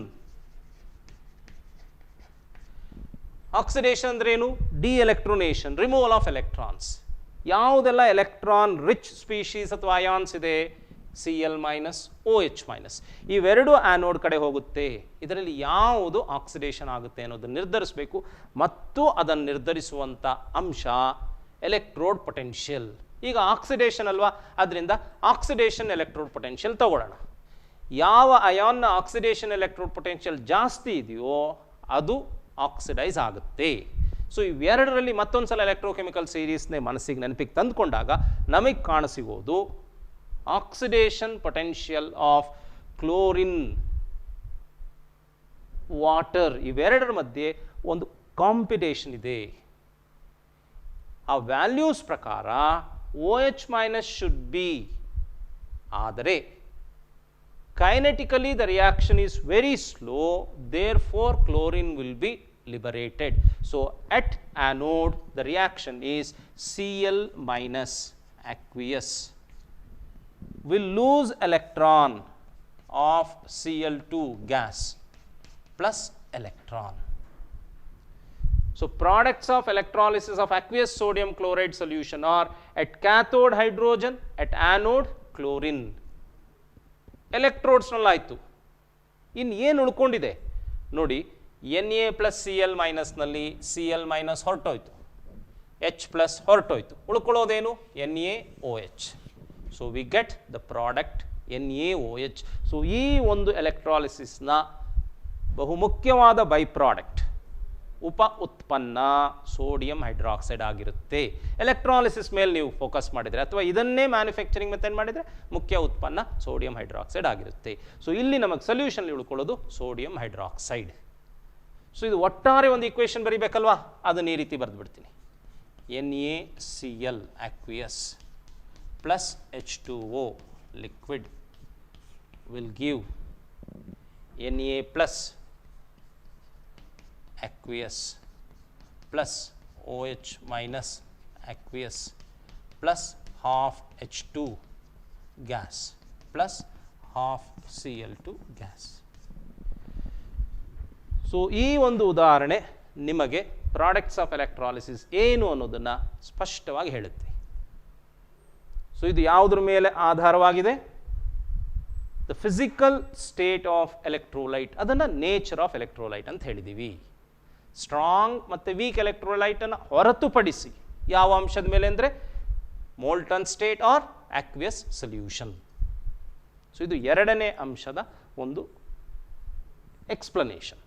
ಆಕ್ಸಿಡೇಷನ್ ಅಂದ್ರೇನು? De electronation, removal of electrons. ಯಾವುದೆಲ್ಲ ಎಲೆಕ್ಟ್ರಾನ್ ರಿಚ್ ಸ್ಪೀಶೀಸ್ ಅಥವಾ ಅಯಾನ್ಸ್ ಇದೆ? Cl minus OH minus. ಇವೆರಡು ಆ್ಯನೋಡ್ ಕಡೆ ಹೋಗುತ್ತೆ. ಇದರಲ್ಲಿ ಯಾವುದು ಆಕ್ಸಿಡೇಷನ್ ಆಗುತ್ತೆ ಅನ್ನೋದನ್ನು ನಿರ್ಧರಿಸಬೇಕು, ಮತ್ತು ಅದನ್ನು ನಿರ್ಧರಿಸುವಂಥ ಅಂಶ ಎಲೆಕ್ಟ್ರೋಡ್ ಪೊಟೆನ್ಷಿಯಲ್. ಈಗ ಆಕ್ಸಿಡೇಷನ್ ಅಲ್ವಾ, ಅದರಿಂದ ಆಕ್ಸಿಡೇಷನ್ ಎಲೆಕ್ಟ್ರೋಡ್ ಪೊಟೆನ್ಷಿಯಲ್ ತಗೊಳ್ಳೋಣ. ಯಾವ ಅಯಾನ್ನ ಆಕ್ಸಿಡೇಷನ್ ಎಲೆಕ್ಟ್ರೋಡ್ ಪೊಟೆನ್ಷಿಯಲ್ ಜಾಸ್ತಿ ಇದೆಯೋ ಅದು ಆಕ್ಸಿಡೈಸ್ ಆಗುತ್ತೆ. ಸೊ ಇವೆರಡರಲ್ಲಿ ಮತ್ತೊಂದು ಸಲ ಎಲೆಕ್ಟ್ರೋಕೆಮಿಕಲ್ ಸೀರೀಸ್ನೇ ಮನಸ್ಸಿಗೆ ನೆನಪಿಗೆ ತಂದುಕೊಂಡಾಗ ನಮಗೆ ಕಾಣಸಿಗೋದು oxidation potential of chlorine, water. ಇವೆರಡರ ಮಧ್ಯೆ ಒಂದು ಕಾಂಪಿಟೇಷನ್ ಇದೆ. ಆ ವ್ಯಾಲ್ಯೂಸ್ ಪ್ರಕಾರ OH ಮೈನಸ್ ಶುಡ್ ಬಿ, ಆದರೆ kinetically the reaction is very slow, therefore chlorine will be liberated. So at anode the reaction is Cl minus aqueous will lose electron of Cl2 gas plus electron. So products of electrolysis of aqueous sodium chloride solution are at cathode hydrogen, at anode chlorine. ಎಲೆಕ್ಟ್ರೋಡ್ಸ್ನಲ್ಲಾಯಿತು. ಇನ್ನು ಏನು ಉಳ್ಕೊಂಡಿದೆ ನೋಡಿ, Na plus Cl ಮೈನಸ್ನಲ್ಲಿ Cl minus ಹೊರಟೋಯ್ತು, H plus ಹೊರಟೋಯ್ತು, ಉಳ್ಕೊಳ್ಳೋದೇನು? NaOH. So we get the product NaOH. So ಈ ಒಂದು ಎಲೆಕ್ಟ್ರಾಲಿಸಿಸ್ನ ಬಹುಮುಖ್ಯವಾದ ಬೈ ಪ್ರಾಡಕ್ಟ್, ಉಪ ಉತ್ಪನ್ನ ಸೋಡಿಯಂ ಹೈಡ್ರಾಕ್ಸೈಡ್ ಆಗಿರುತ್ತೆ. ಎಲೆಕ್ಟ್ರಾಲಿಸಿಸ್ ಮೇಲೆ ನೀವು ಫೋಕಸ್ ಮಾಡಿದರೆ ಅಥವಾ ಇದನ್ನೇ ಮ್ಯಾನುಫ್ಯಾಕ್ಚರಿಂಗ್ ಮೆಥಡ್ ಮಾಡಿದರೆ ಮುಖ್ಯ ಉತ್ಪನ್ನ ಸೋಡಿಯಂ ಹೈಡ್ರಾಕ್ಸೈಡ್ ಆಗಿರುತ್ತೆ. ಸೊ ಇಲ್ಲಿ ನಮಗೆ ಸೊಲ್ಯೂಷನ್ ಉಳ್ಕೊಳ್ಳೋದು ಸೋಡಿಯಂ ಹೈಡ್ರಾಕ್ಸೈಡ್. ಸೊ ಇದು ಒಟ್ಟಾರೆ ಒಂದು ಇಕ್ವೇಷನ್ ಬರೀಬೇಕಲ್ವಾ, ಅದನ್ನು ಈ ರೀತಿ ಬರೆದುಬಿಡ್ತೀನಿ. NaCl aqueous plus H2O liquid will give Na plus aqueous plus OH minus aqueous plus half H2 gas plus half Cl2 gas. So ಈ ಒಂದು ಉದಾಹರಣೆ ನಿಮಗೆ ಪ್ರಾಡಕ್ಟ್ಸ್ ಆಫ್ ಎಲೆಕ್ಟ್ರಾಲಿಸಿಸ್ ಏನು ಅನ್ನೋದನ್ನು ಸ್ಪಷ್ಟವಾಗಿ ಹೇಳುತ್ತೆ. ಸೊ ಇದು ಯಾವುದ್ರ ಮೇಲೆ ಆಧಾರವಾಗಿದೆ? The physical state of electrolyte, ಅದನ್ನು ನೇಚರ್ ಆಫ್ ಎಲೆಕ್ಟ್ರೋಲೈಟ್ ಅಂತ ಹೇಳಿದ್ದೀವಿ. ಸ್ಟ್ರಾಂಗ್ ಮತ್ತು ವೀಕ್ ಎಲೆಕ್ಟ್ರೋಲೈಟನ್ನು ಹೊರತುಪಡಿಸಿ ಯಾವ ಅಂಶದ ಮೇಲೆ ಅಂದರೆ molten state or aqueous solution. So ಇದು ಎರಡನೇ ಅಂಶದ ಒಂದು ಎಕ್ಸ್ಪ್ಲನೇಷನ್.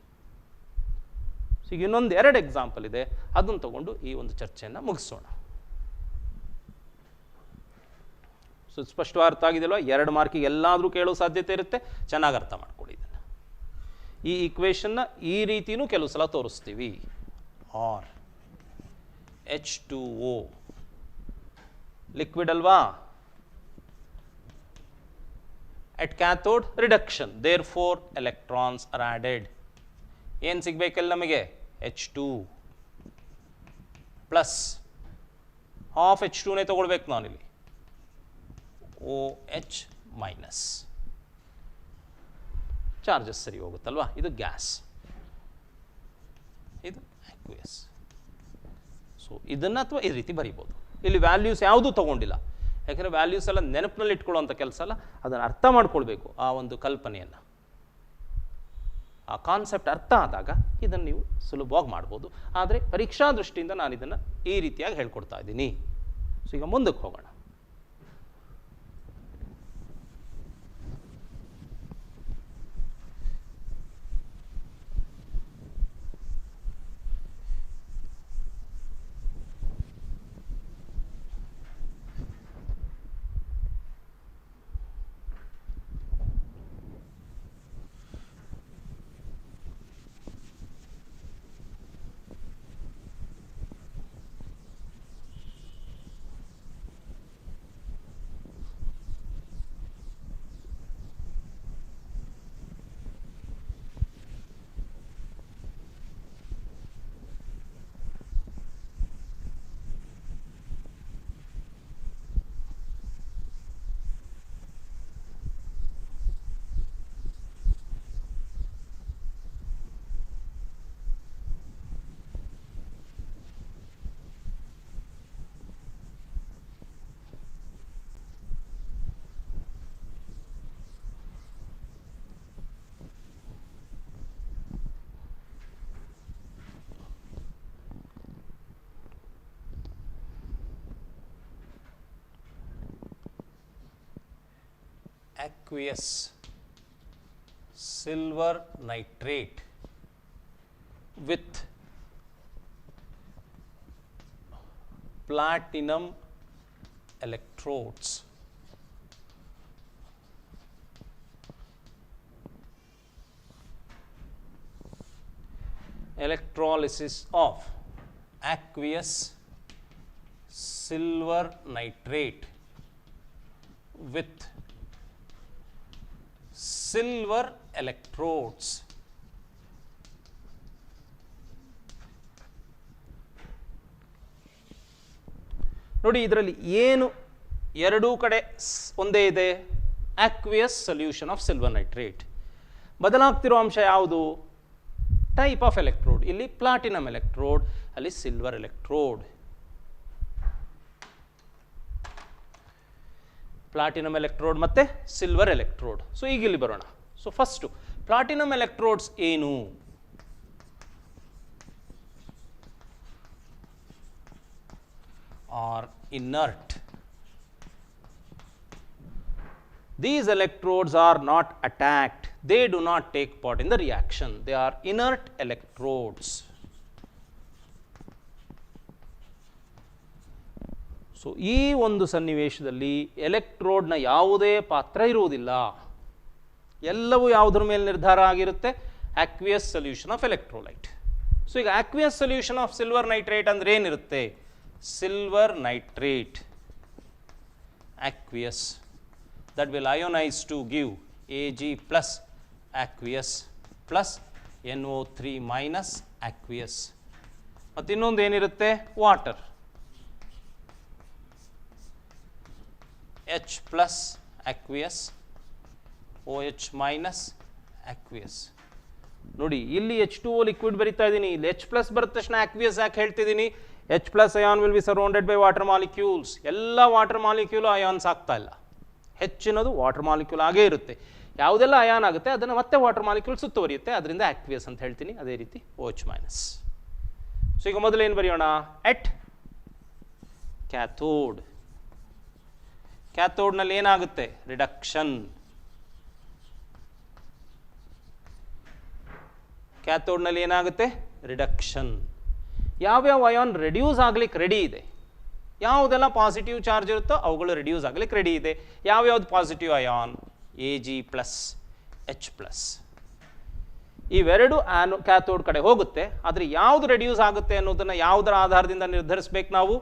ಸೊ ಈಗ ಇನ್ನೊಂದು 2 ಎಕ್ಸಾಂಪಲ್ ಇದೆ, ಅದನ್ನು ತಗೊಂಡು ಈ ಒಂದು ಚರ್ಚೆಯನ್ನು ಮುಗಿಸೋಣ. ಸೊ ಸ್ಪಷ್ಟವಾಗಿ ಅರ್ಥ ಆಗಿದೆಯಲ್ವ? 2 ಮಾರ್ಕಿಗೆ ಎಲ್ಲಾದರೂ ಕೇಳೋ ಸಾಧ್ಯತೆ ಇರುತ್ತೆ, ಚೆನ್ನಾಗಿ ಅರ್ಥ ಮಾಡ್ಕೊಳ್ಳಿ ಇದನ್ನು. ಈ ಈಕ್ವೇಷನ್ನ ಈ ರೀತಿಯೂ ಕೆಲವು ಸಲ ತೋರಿಸ್ತೀವಿ. ಆರ್ H2O ಲಿಕ್ವಿಡ್ ಅಲ್ವಾ, at cathode reduction, therefore electrons are added. ಏನು ಸಿಗಬೇಕಲ್ಲ ನಮಗೆ? H2 ಪ್ಲಸ್ ಹಾಫ್ H2ನೇ ತಗೊಳ್ಬೇಕು ನಾನಿಲ್ಲಿ, OH ಮೈನಸ್. ಚಾರ್ಜಸ್ ಸರಿ ಹೋಗುತ್ತಲ್ವಾ? ಇದು ಗ್ಯಾಸ್, ಇದು ಆಕ್ವಿಯಸ್. ಸೊ ಇದನ್ನು ಅಥವಾ ಈ ರೀತಿ ಬರೀಬೋದು. ಇಲ್ಲಿ ವ್ಯಾಲ್ಯೂಸ್ ಯಾವುದೂ ತೊಗೊಂಡಿಲ್ಲ, ಯಾಕಂದರೆ ವ್ಯಾಲ್ಯೂಸ್ ಎಲ್ಲ ನೆನಪಿನಲ್ಲಿ ಇಟ್ಕೊಳ್ಳೋಂಥ ಕೆಲಸ ಅಲ್ಲ, ಅದನ್ನು ಅರ್ಥ ಮಾಡ್ಕೊಳ್ಬೇಕು. ಆ ಒಂದು ಕಲ್ಪನೆಯನ್ನು, ಆ ಕಾನ್ಸೆಪ್ಟ್ ಅರ್ಥ ಆದಾಗ ಇದನ್ನು ನೀವು ಸುಲಭವಾಗಿ ಮಾಡ್ಬೋದು. ಆದರೆ ಪರೀಕ್ಷಾ ದೃಷ್ಟಿಯಿಂದ ನಾನು ಇದನ್ನು ಈ ರೀತಿಯಾಗಿ ಹೇಳ್ಕೊಡ್ತಾ ಇದ್ದೀನಿ. ಸೊ ಈಗ ಮುಂದಕ್ಕೆ ಹೋಗೋಣ. aqueous silver nitrate with platinum electrodes. Electrolysis of aqueous silver nitrate with silver electrodes. ನೋಡಿ, ಇದರಲ್ಲಿ ಏನು ಎರಡೂ ಕಡೆ ಒಂದೇ ಇದೆ, aqueous solution of silver nitrate. ಬದಲಾಗ್ತಿರೋ ಅಂಶ ಯಾವುದು? Type of electrode. ಇಲ್ಲಿ ಪ್ಲಾಟಿನಮ್ ಎಲೆಕ್ಟ್ರೋಡ್, ಅಲ್ಲಿ ಸಿಲ್ವರ್ ಎಲೆಕ್ಟ್ರೋಡ್. ಪ್ಲಾಟಿನಮ್ ಎಲೆಕ್ಟ್ರೋಡ್ ಮತ್ತೆ ಸಿಲ್ವರ್ ಎಲೆಕ್ಟ್ರೋಡ್. ಸೊ ಈಗ ಇಲ್ಲಿ ಬರೋಣ. ಸೊ ಫಸ್ಟು ಪ್ಲಾಟಿನಮ್ ಎಲೆಕ್ಟ್ರೋಡ್ಸ್ ಏನು? Are inert. These electrodes are not attacked. They do not take part in the reaction. They are inert electrodes. So ಈ ಒಂದು ಸನ್ನಿವೇಶದಲ್ಲಿ ಎಲೆಕ್ಟ್ರೋಡ್ನ ಯಾವುದೇ ಪಾತ್ರ ಇರುವುದಿಲ್ಲ. ಎಲ್ಲವೂ ಯಾವುದ್ರ ಮೇಲೆ ನಿರ್ಧಾರ ಆಗಿರುತ್ತೆ? aqueous solution of electrolyte. So ಈಗ aqueous solution of silver nitrate ಅಂದ್ರೆ ಏನಿರುತ್ತೆ? Silver nitrate aqueous that will ionize to give Ag plus aqueous plus NO3 minus aqueous. ಮತ್ತು ಇನ್ನೊಂದು ಏನಿರುತ್ತೆ? Water. H plus aqueous, OH minus aqueous. ನೋಡಿ, ಇಲ್ಲಿ H2O liquid ಬರಿತಾ ಇದ್ದೀನಿ, ಇಲ್ಲಿ H ಪ್ಲಸ್ ಬರದ ತಕ್ಷಣ aqueous ಯಾಕೆ ಹೇಳ್ತಿದ್ದೀನಿ? H plus ion will be surrounded by water molecules. ಎಲ್ಲ ವಾಟರ್ ಮಾಲಿಕ್ಯೂಲ್ ಅಯಾನ್ಸ್ ಆಗ್ತಾ ಇಲ್ಲ. ಹೆಚ್ಚಿನದು ವಾಟರ್ ಮಾಲಿಕ್ಯೂಲ್ ಆಗೇ ಇರುತ್ತೆ. ಯಾವುದೆಲ್ಲ ಅಯಾನ್ ಆಗುತ್ತೆ ಅದನ್ನು ಮತ್ತೆ ವಾಟರ್ ಮಾಲಿಕ್ಯೂಲ್ ಸುತ್ತುವರಿಯುತ್ತೆ, ಅದರಿಂದ ಆಕ್ವಿಯಸ್ ಅಂತ ಹೇಳ್ತೀನಿ. ಅದೇ ರೀತಿ OH ಮೈನಸ್. ಸೊ ಈಗ ಮೊದಲು ಏನು ಬರೆಯೋಣ? ಎಟ್ ಕ್ಯಾಥೋಡ್. ಕ್ಯಾಥೋಡ್ನಲ್ಲಿ ಏನಾಗುತ್ತೆ? ರಿಡಕ್ಷನ್. ಕ್ಯಾಥೋಡ್ನಲ್ಲಿ ಏನಾಗುತ್ತೆ? ರಿಡಕ್ಷನ್. ಯಾವ್ಯಾವ ಅಯಾನ್ ರೆಡ್ಯೂಸ್ ಆಗ್ಲಿಕ್ಕೆ ರೆಡಿ ಇದೆ? ಯಾವುದೆಲ್ಲ ಪಾಸಿಟಿವ್ ಚಾರ್ಜ್ ಇರುತ್ತೋ ಅವುಗಳು ರೆಡ್ಯೂಸ್ ಆಗ್ಲಿಕ್ಕೆ ರೆಡಿ ಇದೆ. ಯಾವ್ಯಾವ್ದು positive ion? Ag plus H plus. ಇವೆರಡು ಕ್ಯಾಥೋಡ್ ಕಡೆ ಹೋಗುತ್ತೆ. ಆದರೆ ಯಾವುದು ರೆಡ್ಯೂಸ್ ಆಗುತ್ತೆ ಅನ್ನೋದನ್ನು ಯಾವುದರ ಆಧಾರದಿಂದ ನಿರ್ಧರಿಸಬೇಕು ನಾವು?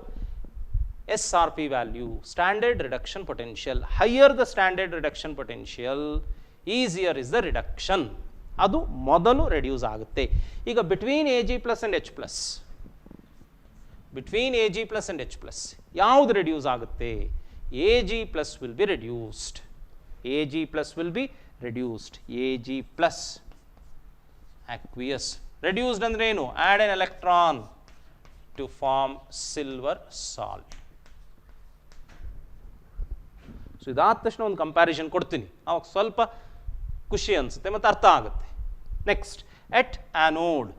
SRP value, standard reduction potential. Higher the standard reduction potential, easier is the reduction. ಅದು ಮೊದಲು ರೆಡ್ಯೂಸ್ ಆಗುತ್ತೆ. ಈಗ between Ag plus and H plus, between Ag plus and H plus ಯಾವುದು ರೆಡ್ಯೂಸ್ ಆಗುತ್ತೆ? Ag plus will be reduced. Ag plus will be reduced. Ag plus aqueous. Reduced ಅಂದ್ರೆ ಏನು? Add an electron to form silver salt. So ಇದಾದ ತಕ್ಷಣ ಒಂದು comparison ಕೊಡ್ತೀನಿ, ಅವಾಗ ಸ್ವಲ್ಪ ಖುಷಿ ಅನಿಸುತ್ತೆ ಮತ್ತು ಅರ್ಥ ಆಗುತ್ತೆ. ನೆಕ್ಸ್ಟ್, ಎಟ್ ಆ್ಯನೋಡ್.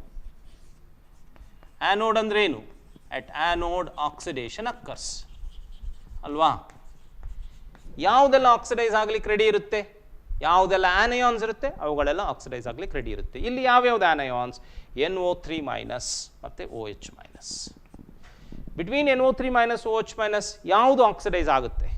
ಆ್ಯನೋಡ್ ಅಂದ್ರೆ ಏನು? At anode oxidation occurs. ಅಲ್ವಾ? ಯಾವುದೆಲ್ಲ ಆಕ್ಸಿಡೈಸ್ ಆಗ್ಲಿಕ್ಕೆ ರೆಡಿ ಇರುತ್ತೆ? ಯಾವುದೆಲ್ಲ ಆನಯಾನ್ಸ್ ಇರುತ್ತೆ ಅವುಗಳೆಲ್ಲ ಆಕ್ಸಿಡೈಸ್ ಆಗ್ಲಿಕ್ಕೆ ರೆಡಿ ಇರುತ್ತೆ. ಇಲ್ಲಿ ಯಾವ್ಯಾವ್ದು ಆನಯಾನ್ಸ್? NO3 ಮೈನಸ್ ಮತ್ತು OH minus. Between NO3 minus OH minus ಯಾವುದು ಆಕ್ಸಿಡೈಸ್ ಆಗುತ್ತೆ?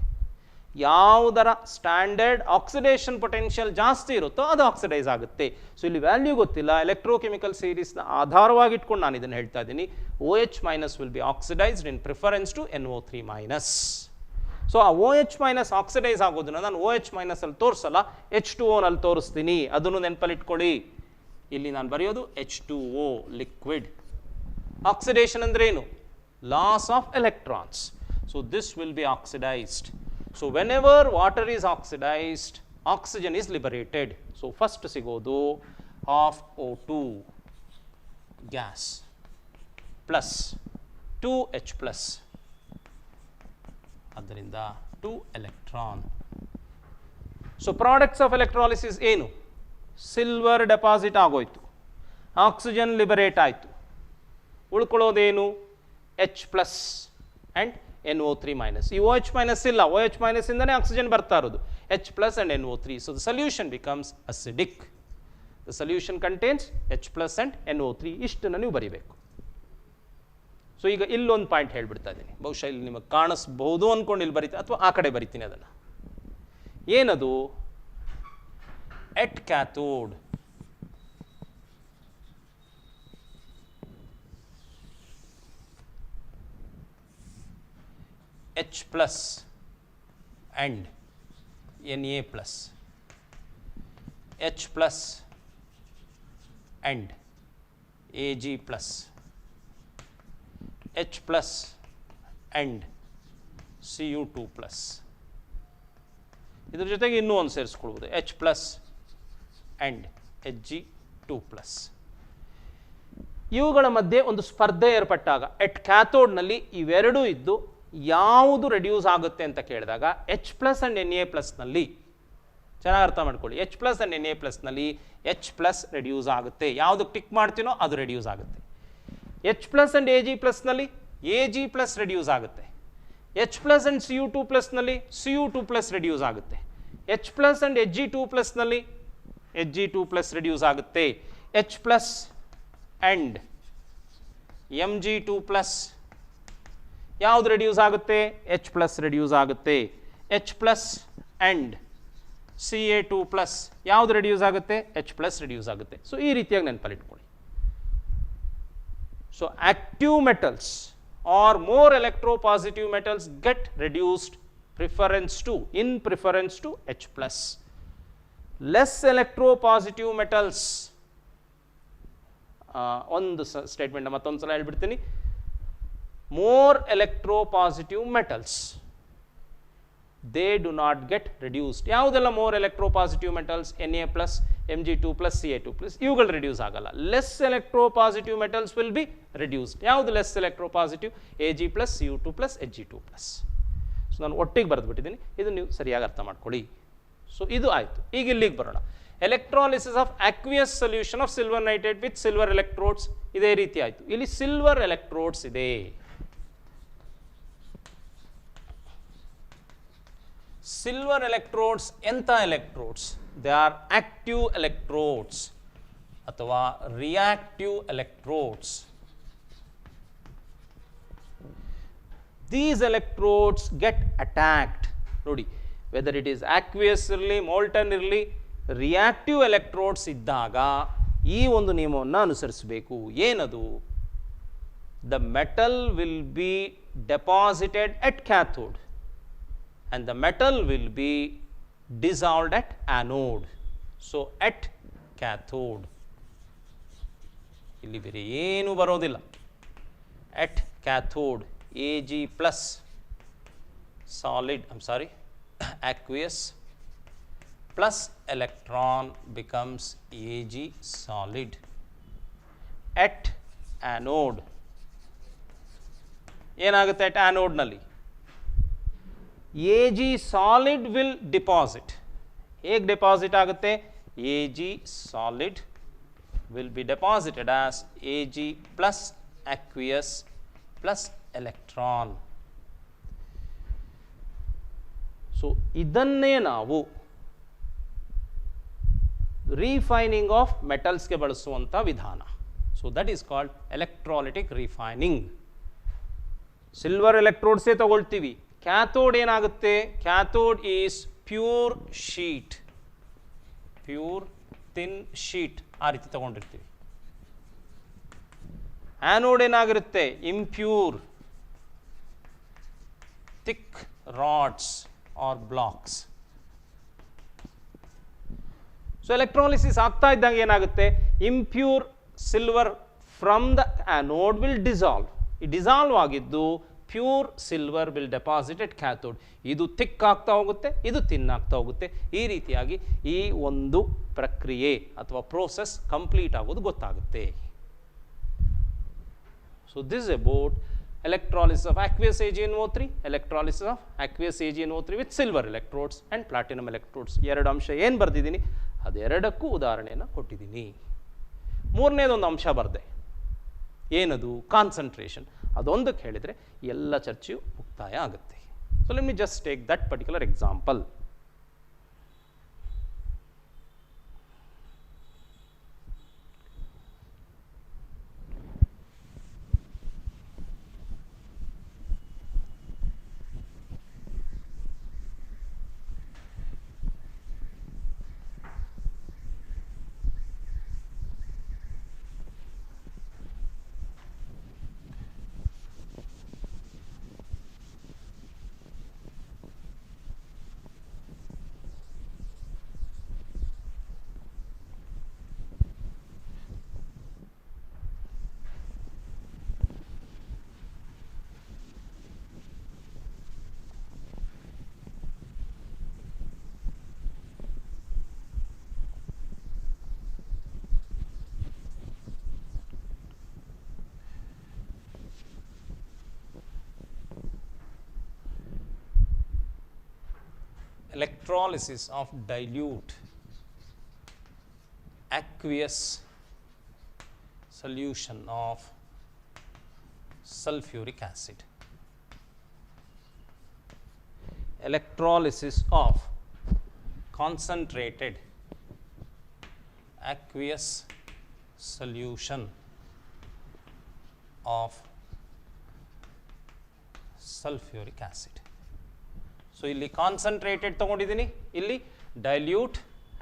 ಯಾವುದರ ಸ್ಟ್ಯಾಂಡರ್ಡ್ ಆಕ್ಸಿಡೇಷನ್ ಪೊಟೆನ್ಷಿಯಲ್ ಜಾಸ್ತಿ ಇರುತ್ತೋ ಅದು ಆಕ್ಸಿಡೈಸ್ ಆಗುತ್ತೆ. ಸೊ ಇಲ್ಲಿ ವ್ಯಾಲ್ಯೂ ಗೊತ್ತಿಲ್ಲ, ಎಲೆಕ್ಟ್ರೋಕೆಮಿಕಲ್ ಸೀರೀಸ್ನ ಆಧಾರವಾಗಿ ಇಟ್ಕೊಂಡು ನಾನು ಇದನ್ನು ಹೇಳ್ತಾ ಇದ್ದೀನಿ. OH minus will be oxidized in preference to NO3 minus. So ಆ OH ಮೈನಸ್ ಆಕ್ಸಿಡೈಸ್ ಆಗೋದನ್ನು ನಾನು OH ಮೈನಸ್ ಅಲ್ಲಿ ತೋರಿಸಲ್ಲ, H2O ನಲ್ಲಿ ತೋರಿಸ್ತೀನಿ. ಅದನ್ನು ನೆನಪಲ್ಲಿ ಇಟ್ಕೊಳ್ಳಿ. ಇಲ್ಲಿ ನಾನು ಬರೆಯೋದು H2O ಲಿಕ್ವಿಡ್. ಆಕ್ಸಿಡೇಷನ್ ಅಂದ್ರೆ ಏನು? Loss of electrons. So this will be oxidised. So whenever water is oxidized, oxygen is liberated. So first ಸಿಗೋದು half O2 gas plus 2H plus. ಅದರಿಂದ 2 electron. So products of electrolysis ಏನು? Silver deposit ಆಗೋಯ್ತು, oxygen liberate ಆಯಿತು, ಉಳ್ಕೊಳ್ಳೋದೇನು? H plus and NO3 minus. ಈ OH minus ಇಲ್ಲ, OH minus ಇಂದನೇ oxygen ಬರ್ತಾ ಇರೋದು. H plus and NO3. So the solution becomes acidic. The solution contains H plus and NO3. ಇಷ್ಟನ್ನು ನೀವು ಬರೀಬೇಕು. ಸೊ ಈಗ ಇಲ್ಲೊಂದು ಪಾಯಿಂಟ್ ಹೇಳ್ಬಿಡ್ತಾ ಇದ್ದೀನಿ, ಬಹುಶಃ ಇಲ್ಲಿ ನಿಮಗೆ ಕಾಣಿಸ್ಬಹುದು ಅಂದ್ಕೊಂಡು ಇಲ್ಲಿ ಬರೀತೀನಿ ಅಥವಾ ಆ ಕಡೆ ಬರಿತೀನಿ ಅದನ್ನು. ಏನದು? ಎಟ್ cathode H plus and Na plus, H plus and Ag plus, H plus and Cu2 plus. ಇದ್ರ ಜೊತೆಗೆ ಇನ್ನೂ ಒಂದು ಸೇರಿಸ್ಕೊಳ್ಬೋದು, H plus and Hg2 plus. ಇವುಗಳ ಮಧ್ಯೆ ಒಂದು ಸ್ಪರ್ಧೆ ಏರ್ಪಟ್ಟಾಗ ಎಟ್ ಕ್ಯಾಥೋಡ್ನಲ್ಲಿ ಇವೆರಡೂ ಇದ್ದು ಯಾವುದು ರೆಡ್ಯೂಸ್ ಆಗುತ್ತೆ ಅಂತ ಕೇಳಿದಾಗ H ಪ್ಲಸ್ ಆ್ಯಂಡ್ Na+ನಲ್ಲಿ, ಚೆನ್ನಾಗಿ ಅರ್ಥ ಮಾಡ್ಕೊಳ್ಳಿ, H ಪ್ಲಸ್ ಆ್ಯಂಡ್ Na+ನಲ್ಲಿ H ಪ್ಲಸ್ ರೆಡ್ಯೂಸ್ ಆಗುತ್ತೆ. ಯಾವುದಕ್ಕೆ ಟಿಕ್ ಮಾಡ್ತೀನೋ ಅದು ರೆಡ್ಯೂಸ್ ಆಗುತ್ತೆ. H ಪ್ಲಸ್ ಆ್ಯಂಡ್ Ag+ನಲ್ಲಿ Ag ಪ್ಲಸ್ ರೆಡ್ಯೂಸ್ ಆಗುತ್ತೆ. H ಪ್ಲಸ್ ಆ್ಯಂಡ್ Cu2+ನಲ್ಲಿ Cu2 ಪ್ಲಸ್ ರೆಡ್ಯೂಸ್ ಆಗುತ್ತೆ. H ಪ್ಲಸ್ ಆ್ಯಂಡ್ Hg2+ನಲ್ಲಿ Hg2+ ರೆಡ್ಯೂಸ್ ಆಗುತ್ತೆ. H ಪ್ಲಸ್ ಆ್ಯಂಡ್ Mg2+ ಯಾವುದು ರೆಡ್ಯೂಸ್ ಆಗುತ್ತೆ? H ಪ್ಲಸ್ ರೆಡ್ಯೂಸ್ ಆಗುತ್ತೆ. H ಪ್ಲಸ್ ಆ್ಯಂಡ್ Ca2+ ಯಾವುದು ರೆಡ್ಯೂಸ್ ಆಗುತ್ತೆ? H ಪ್ಲಸ್ ರೆಡ್ಯೂಸ್ ಆಗುತ್ತೆ. ಸೊ ಈ ರೀತಿಯಾಗಿ ನೆನಪಲ್ಲಿಟ್ಕೊಳ್ಳಿ. So active metals R more electropositive metals get reduced in preference to H plus. Less electropositive metals, ಒಂದು ಸ್ಟೇಟ್ಮೆಂಟ್ ಮತ್ತೊಂದು ಸಲ ಹೇಳ್ಬಿಡ್ತೀನಿ, more electropositive metals they do not get reduced. ಯಾವುದೆಲ್ಲ more electropositive metals? Na plus, Mg2 plus, Ca2 plus, ಇವುಗಳು reduce ಆಗಲ್ಲ. less electropositive metals will be reduced. ಯಾವುದು less electropositive? Ag plus, Cu2 plus, Hg2 plus. So ನಾನು ಒಟ್ಟಿಗೆ ಬರೆದುಬಿಟ್ಟಿದ್ದೀನಿ, ಇದು ನೀವು ಸರಿಯಾಗಿ ಅರ್ಥ ಮಾಡ್ಕೊಳ್ಳಿ. ಸೊ ಇದು ಆಯಿತು. ಈಗ ಇಲ್ಲಿಗೆ ಬರೋಣ. Electrolysis of aqueous solution of silver nitrate with silver electrodes. ಇದೇ ರೀತಿ ಆಯಿತು. ಇಲ್ಲಿ ಸಿಲ್ವರ್ ಎಲೆಕ್ಟ್ರೋಡ್ಸ್ ಇದೆ. ಸಿಲ್ವರ್ ಎಲೆಕ್ಟ್ರೋಡ್ಸ್ ಎಂಥ electrodes? They are active electrodes ಅಥವಾ reactive electrodes. These electrodes get attacked. ನೋಡಿ, whether it is aqueous ಇರಲಿ, molten ಇರಲಿ, ರಿಯಾಕ್ಟಿವ್ ಎಲೆಕ್ಟ್ರೋಡ್ಸ್ ಇದ್ದಾಗ ಈ ಒಂದು ನಿಯಮವನ್ನು ಅನುಸರಿಸಬೇಕು. ಏನದು? The metal will be deposited at cathode and the metal will be dissolved at anode. So at cathode ಇಲ್ಲಿ ಬೇರೆ ಏನು ಬರೋದಿಲ್ಲ. At cathode Ag plus solid, aqueous plus electron becomes Ag solid. At anode ಏನಾಗುತ್ತೆ? at anode ನಲ್ಲಿ Ag solid will deposit. ಹೇಗೆ deposit ಆಗುತ್ತೆ? Ag solid will be deposited as Ag plus aqueous plus electron. So ಇದನ್ನೇ ನಾವು refining of ಮೆಟಲ್ಸ್ಗೆ ಬಳಸುವಂಥ ವಿಧಾನ. So that is called electrolytic refining. Silver ಎಲೆಕ್ಟ್ರೋಡ್ಸೇ ತಗೊಳ್ತೀವಿ. ಕ್ಯಾಥೋಡ್ ಏನಾಗುತ್ತೆ? Cathode is pure sheet, pure thin sheet, ಆ ರೀತಿ ತಗೊಂಡಿರ್ತೀವಿ. ಆ್ಯನೋಡ್ ಏನಾಗಿರುತ್ತೆ? Impure thick rods or blocks. So electrolysis ಆಗ್ತಾ ಇದ್ದಂಗೆ ಏನಾಗುತ್ತೆ? Impure silver from the anode will dissolve. ಈ ಡಿಸಾಲ್ವ್ ಆಗಿದ್ದು pure silver will deposit at cathode. ಇದು ಥಿಕ್ ಆಗ್ತಾ ಹೋಗುತ್ತೆ, ಇದು ಥಿನ್ ಆಗ್ತಾ ಹೋಗುತ್ತೆ. ಈ ರೀತಿಯಾಗಿ ಈ ಒಂದು ಪ್ರಕ್ರಿಯೆ ಅಥವಾ ಪ್ರೋಸೆಸ್ ಕಂಪ್ಲೀಟ್ ಆಗೋದು ಗೊತ್ತಾಗುತ್ತೆ. So this is about electrolysis of aqueous AgNO3, electrolysis of aqueous AgNO3 with silver electrodes and platinum electrodes. ಎರಡು ಅಂಶ ಏನು ಬರೆದಿದ್ದೀನಿ ಅದೆರಡಕ್ಕೂ ಉದಾಹರಣೆಯನ್ನು ಕೊಟ್ಟಿದ್ದೀನಿ. ಮೂರನೇದೊಂದು ಅಂಶ ಬರೆದೆ, ಏನದು? ಕಾನ್ಸಂಟ್ರೇಷನ್. ಅದೊಂದಕ್ಕೆ ಹೇಳಿದರೆ ಎಲ್ಲ ಚರ್ಚೆಯು ಮುಕ್ತಾಯ ಆಗುತ್ತೆ. So let me just take that particular example. electrolysis of dilute aqueous solution of sulfuric acid. Electrolysis of concentrated aqueous solution of sulfuric acid. So ಇಲ್ಲಿ ಕಾನ್ಸಂಟ್ರೇಟೆಡ್ ತಗೊಂಡಿದ್ದೀನಿ, ಇಲ್ಲಿ dilute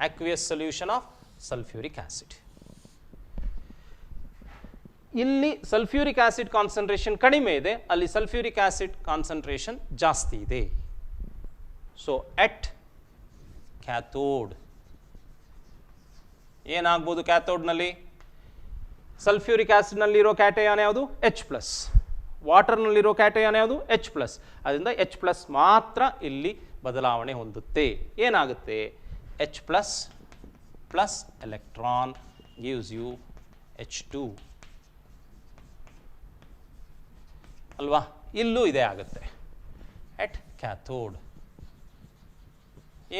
aqueous solution of sulfuric acid. ಇಲ್ಲಿ sulphuric acid concentration ಕಡಿಮೆ ಇದೆ, ಅಲ್ಲಿ sulphuric acid concentration ಜಾಸ್ತಿ ಇದೆ. So at cathode ಏನಾಗ್ಬೋದು? ಕ್ಯಾಥೋಡ್ನಲ್ಲಿ ಸಲ್ಫ್ಯೂರಿಕ್ ಆಸಿಡ್ನಲ್ಲಿರೋ ಕ್ಯಾಟಯಾನ್ ಯಾವುದು? H+. ವಾಟರ್ನಲ್ಲಿರೋ ಕ್ಯಾಟಯಾನ್ ಯಾವುದು? H+. ಅದರಿಂದ H+ ಮಾತ್ರ ಇಲ್ಲಿ ಬದಲಾವಣೆ ಹೊಂದುತ್ತೆ. ಏನಾಗುತ್ತೆ? H+ plus electron gives you H2 ಅಲ್ವಾ? ಇಲ್ಲೂ ಇದೇ ಆಗುತ್ತೆ. ಎಟ್ ಕ್ಯಾಥೋಡ್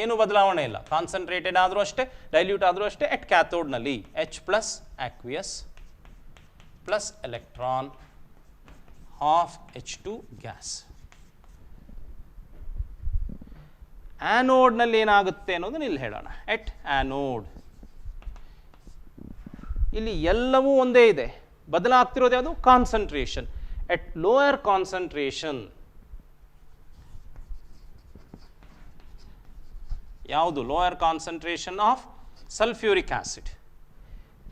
ಏನು ಬದಲಾವಣೆ ಇಲ್ಲ, ಕಾನ್ಸಂಟ್ರೇಟೆಡ್ ಆದರೂ ಅಷ್ಟೇ, ಡೈಲ್ಯೂಟ್ ಆದರೂ ಅಷ್ಟೇ. ಎಟ್ ಕ್ಯಾಥೋಡ್ನಲ್ಲಿ H+ aqueous plus electron of H2 gas. ಆ್ಯನೋಡ್ನಲ್ಲಿ ಏನಾಗುತ್ತೆ ಅನ್ನೋದನ್ನ ಇಲ್ಲಿ ಹೇಳೋಣ. ಎಟ್ ಆ್ಯನೋಡ್ ಇಲ್ಲಿ ಎಲ್ಲವೂ ಒಂದೇ ಇದೆ, ಬದಲಾಗ್ತಿರೋದು ಯಾವುದು? ಕಾನ್ಸಂಟ್ರೇಷನ್. ಎಟ್ ಲೋಯರ್ ಕಾನ್ಸಂಟ್ರೇಷನ್ ಯಾವುದು? Lower concentration of sulphuric acid.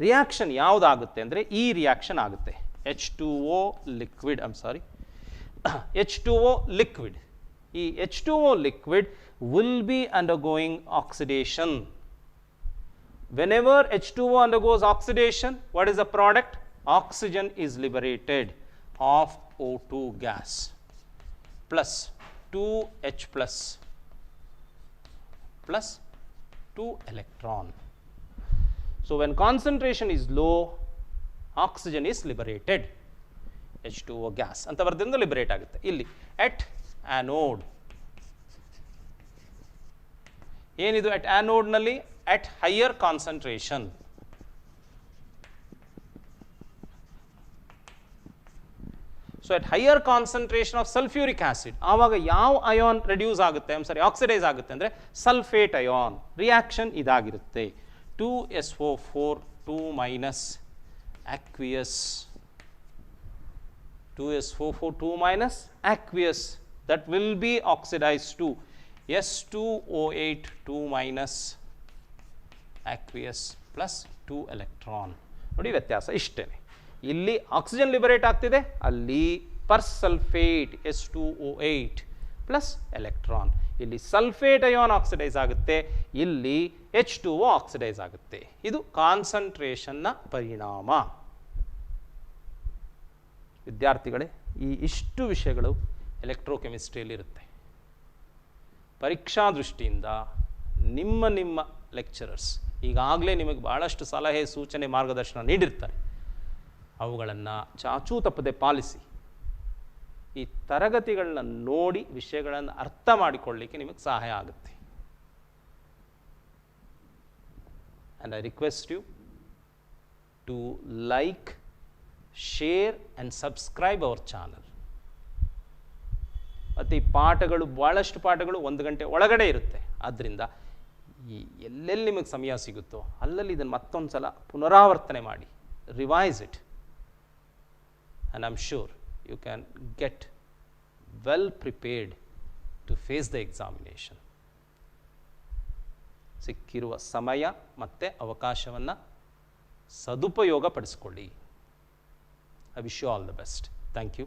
Reaction ಯಾವುದಾಗುತ್ತೆ ಅಂದರೆ ಈ ರಿಯಾಕ್ಷನ್ ಆಗುತ್ತೆ. H2O liquid, H2O liquid. ಈ H2O liquid will be undergoing oxidation. Whenever H2O undergoes oxidation, what is the product? Oxygen is liberated of O2 gas plus 2H plus 2 electron. So when concentration is low, oxygen is liberated. H2O gas ಅಂತ ಬರೆದಿಂದ liberate ಆಗುತ್ತೆ. ಇಲ್ಲಿ ಎಟ್ anode ಏನಿದು? ಎಟ್ ಆ್ಯನೋಡ್ನಲ್ಲಿ at higher concentration so at higher concentration of sulfuric acid ಆವಾಗ ಯಾವ ion reduce ಆಗುತ್ತೆ, oxidise ಆಗುತ್ತೆ ಅಂದರೆ sulphate ion. Reaction ಇದಾಗಿರುತ್ತೆ. 2SO4 2- aqueous 2SO4 2- aqueous that will be oxidized to S2O8 2- aqueous plus 2 electron. ನೋಡಿ ವ್ಯತ್ಯಾಸ ಇಷ್ಟೇ. ಇಲ್ಲಿ ಆಕ್ಸಿಜನ್ ಲಿಬರೇಟ್ ಆಗ್ತಿದೆ, ಅಲ್ಲಿ ಪರ್ಸಲ್ಫೇಟ್ S2O8 ಪ್ಲಸ್ ಎಲೆಕ್ಟ್ರಾನ್. ಇಲ್ಲಿ ಸಲ್ಫೇಟ್ ಅಯಾನ್ ಆಕ್ಸಿಡೈಸ್ ಆಗುತ್ತೆ, ಇಲ್ಲಿ H2O ಆಕ್ಸಿಡೈಸ್ ಆಗುತ್ತೆ. ಇದು ಕಾನ್ಸಂಟ್ರೇಷನ್ನ ಪರಿಣಾಮ. ವಿದ್ಯಾರ್ಥಿಗಳೇ, ಈ ಇಷ್ಟು ವಿಷಯಗಳು ಎಲೆಕ್ಟ್ರೋಕೆಮಿಸ್ಟ್ರಿಯಲ್ಲಿ ಇರುತ್ತೆ. ಪರೀಕ್ಷಾ ದೃಷ್ಟಿಯಿಂದ ನಿಮ್ಮ ಲೆಕ್ಚರರ್ಸ್ ಈಗಾಗಲೇ ನಿಮಗೆ ಭಾಳಷ್ಟು ಸಲಹೆ, ಸೂಚನೆ, ಮಾರ್ಗದರ್ಶನ ನೀಡಿರ್ತಾರೆ. ಅವುಗಳನ್ನು ಚಾಚೂ ತಪ್ಪದೆ ಪಾಲಿಸಿ. ಈ ತರಗತಿಗಳನ್ನ ನೋಡಿ ವಿಷಯಗಳನ್ನು ಅರ್ಥ ಮಾಡಿಕೊಳ್ಳಲಿಕ್ಕೆ ನಿಮಗೆ ಸಹಾಯ ಆಗುತ್ತೆ. And I request you to like, share and subscribe our channel. ಮತ್ತು ಈ ಪಾಠಗಳು, ಭಾಳಷ್ಟು ಪಾಠಗಳು 1 ಗಂಟೆ ಒಳಗಡೆ ಇರುತ್ತೆ. ಆದ್ದರಿಂದ ಈ ಎಲ್ಲೆಲ್ಲಿ ನಿಮಗೆ ಸಮಯ ಸಿಗುತ್ತೋ ಅಲ್ಲಲ್ಲಿ ಇದನ್ನು ಮತ್ತೊಂದು ಸಲ ಪುನರಾವರ್ತನೆ ಮಾಡಿ, revise it, and I am sure you can get well prepared to face the examination. ಸಿಕ್ಕಿರುವ ಸಮಯ ಮತ್ತು ಅವಕಾಶವನ್ನು ಸದುಪಯೋಗ ಪಡಿಸ್ಕೊಳ್ಳಿ. I wish you all the best. Thank you.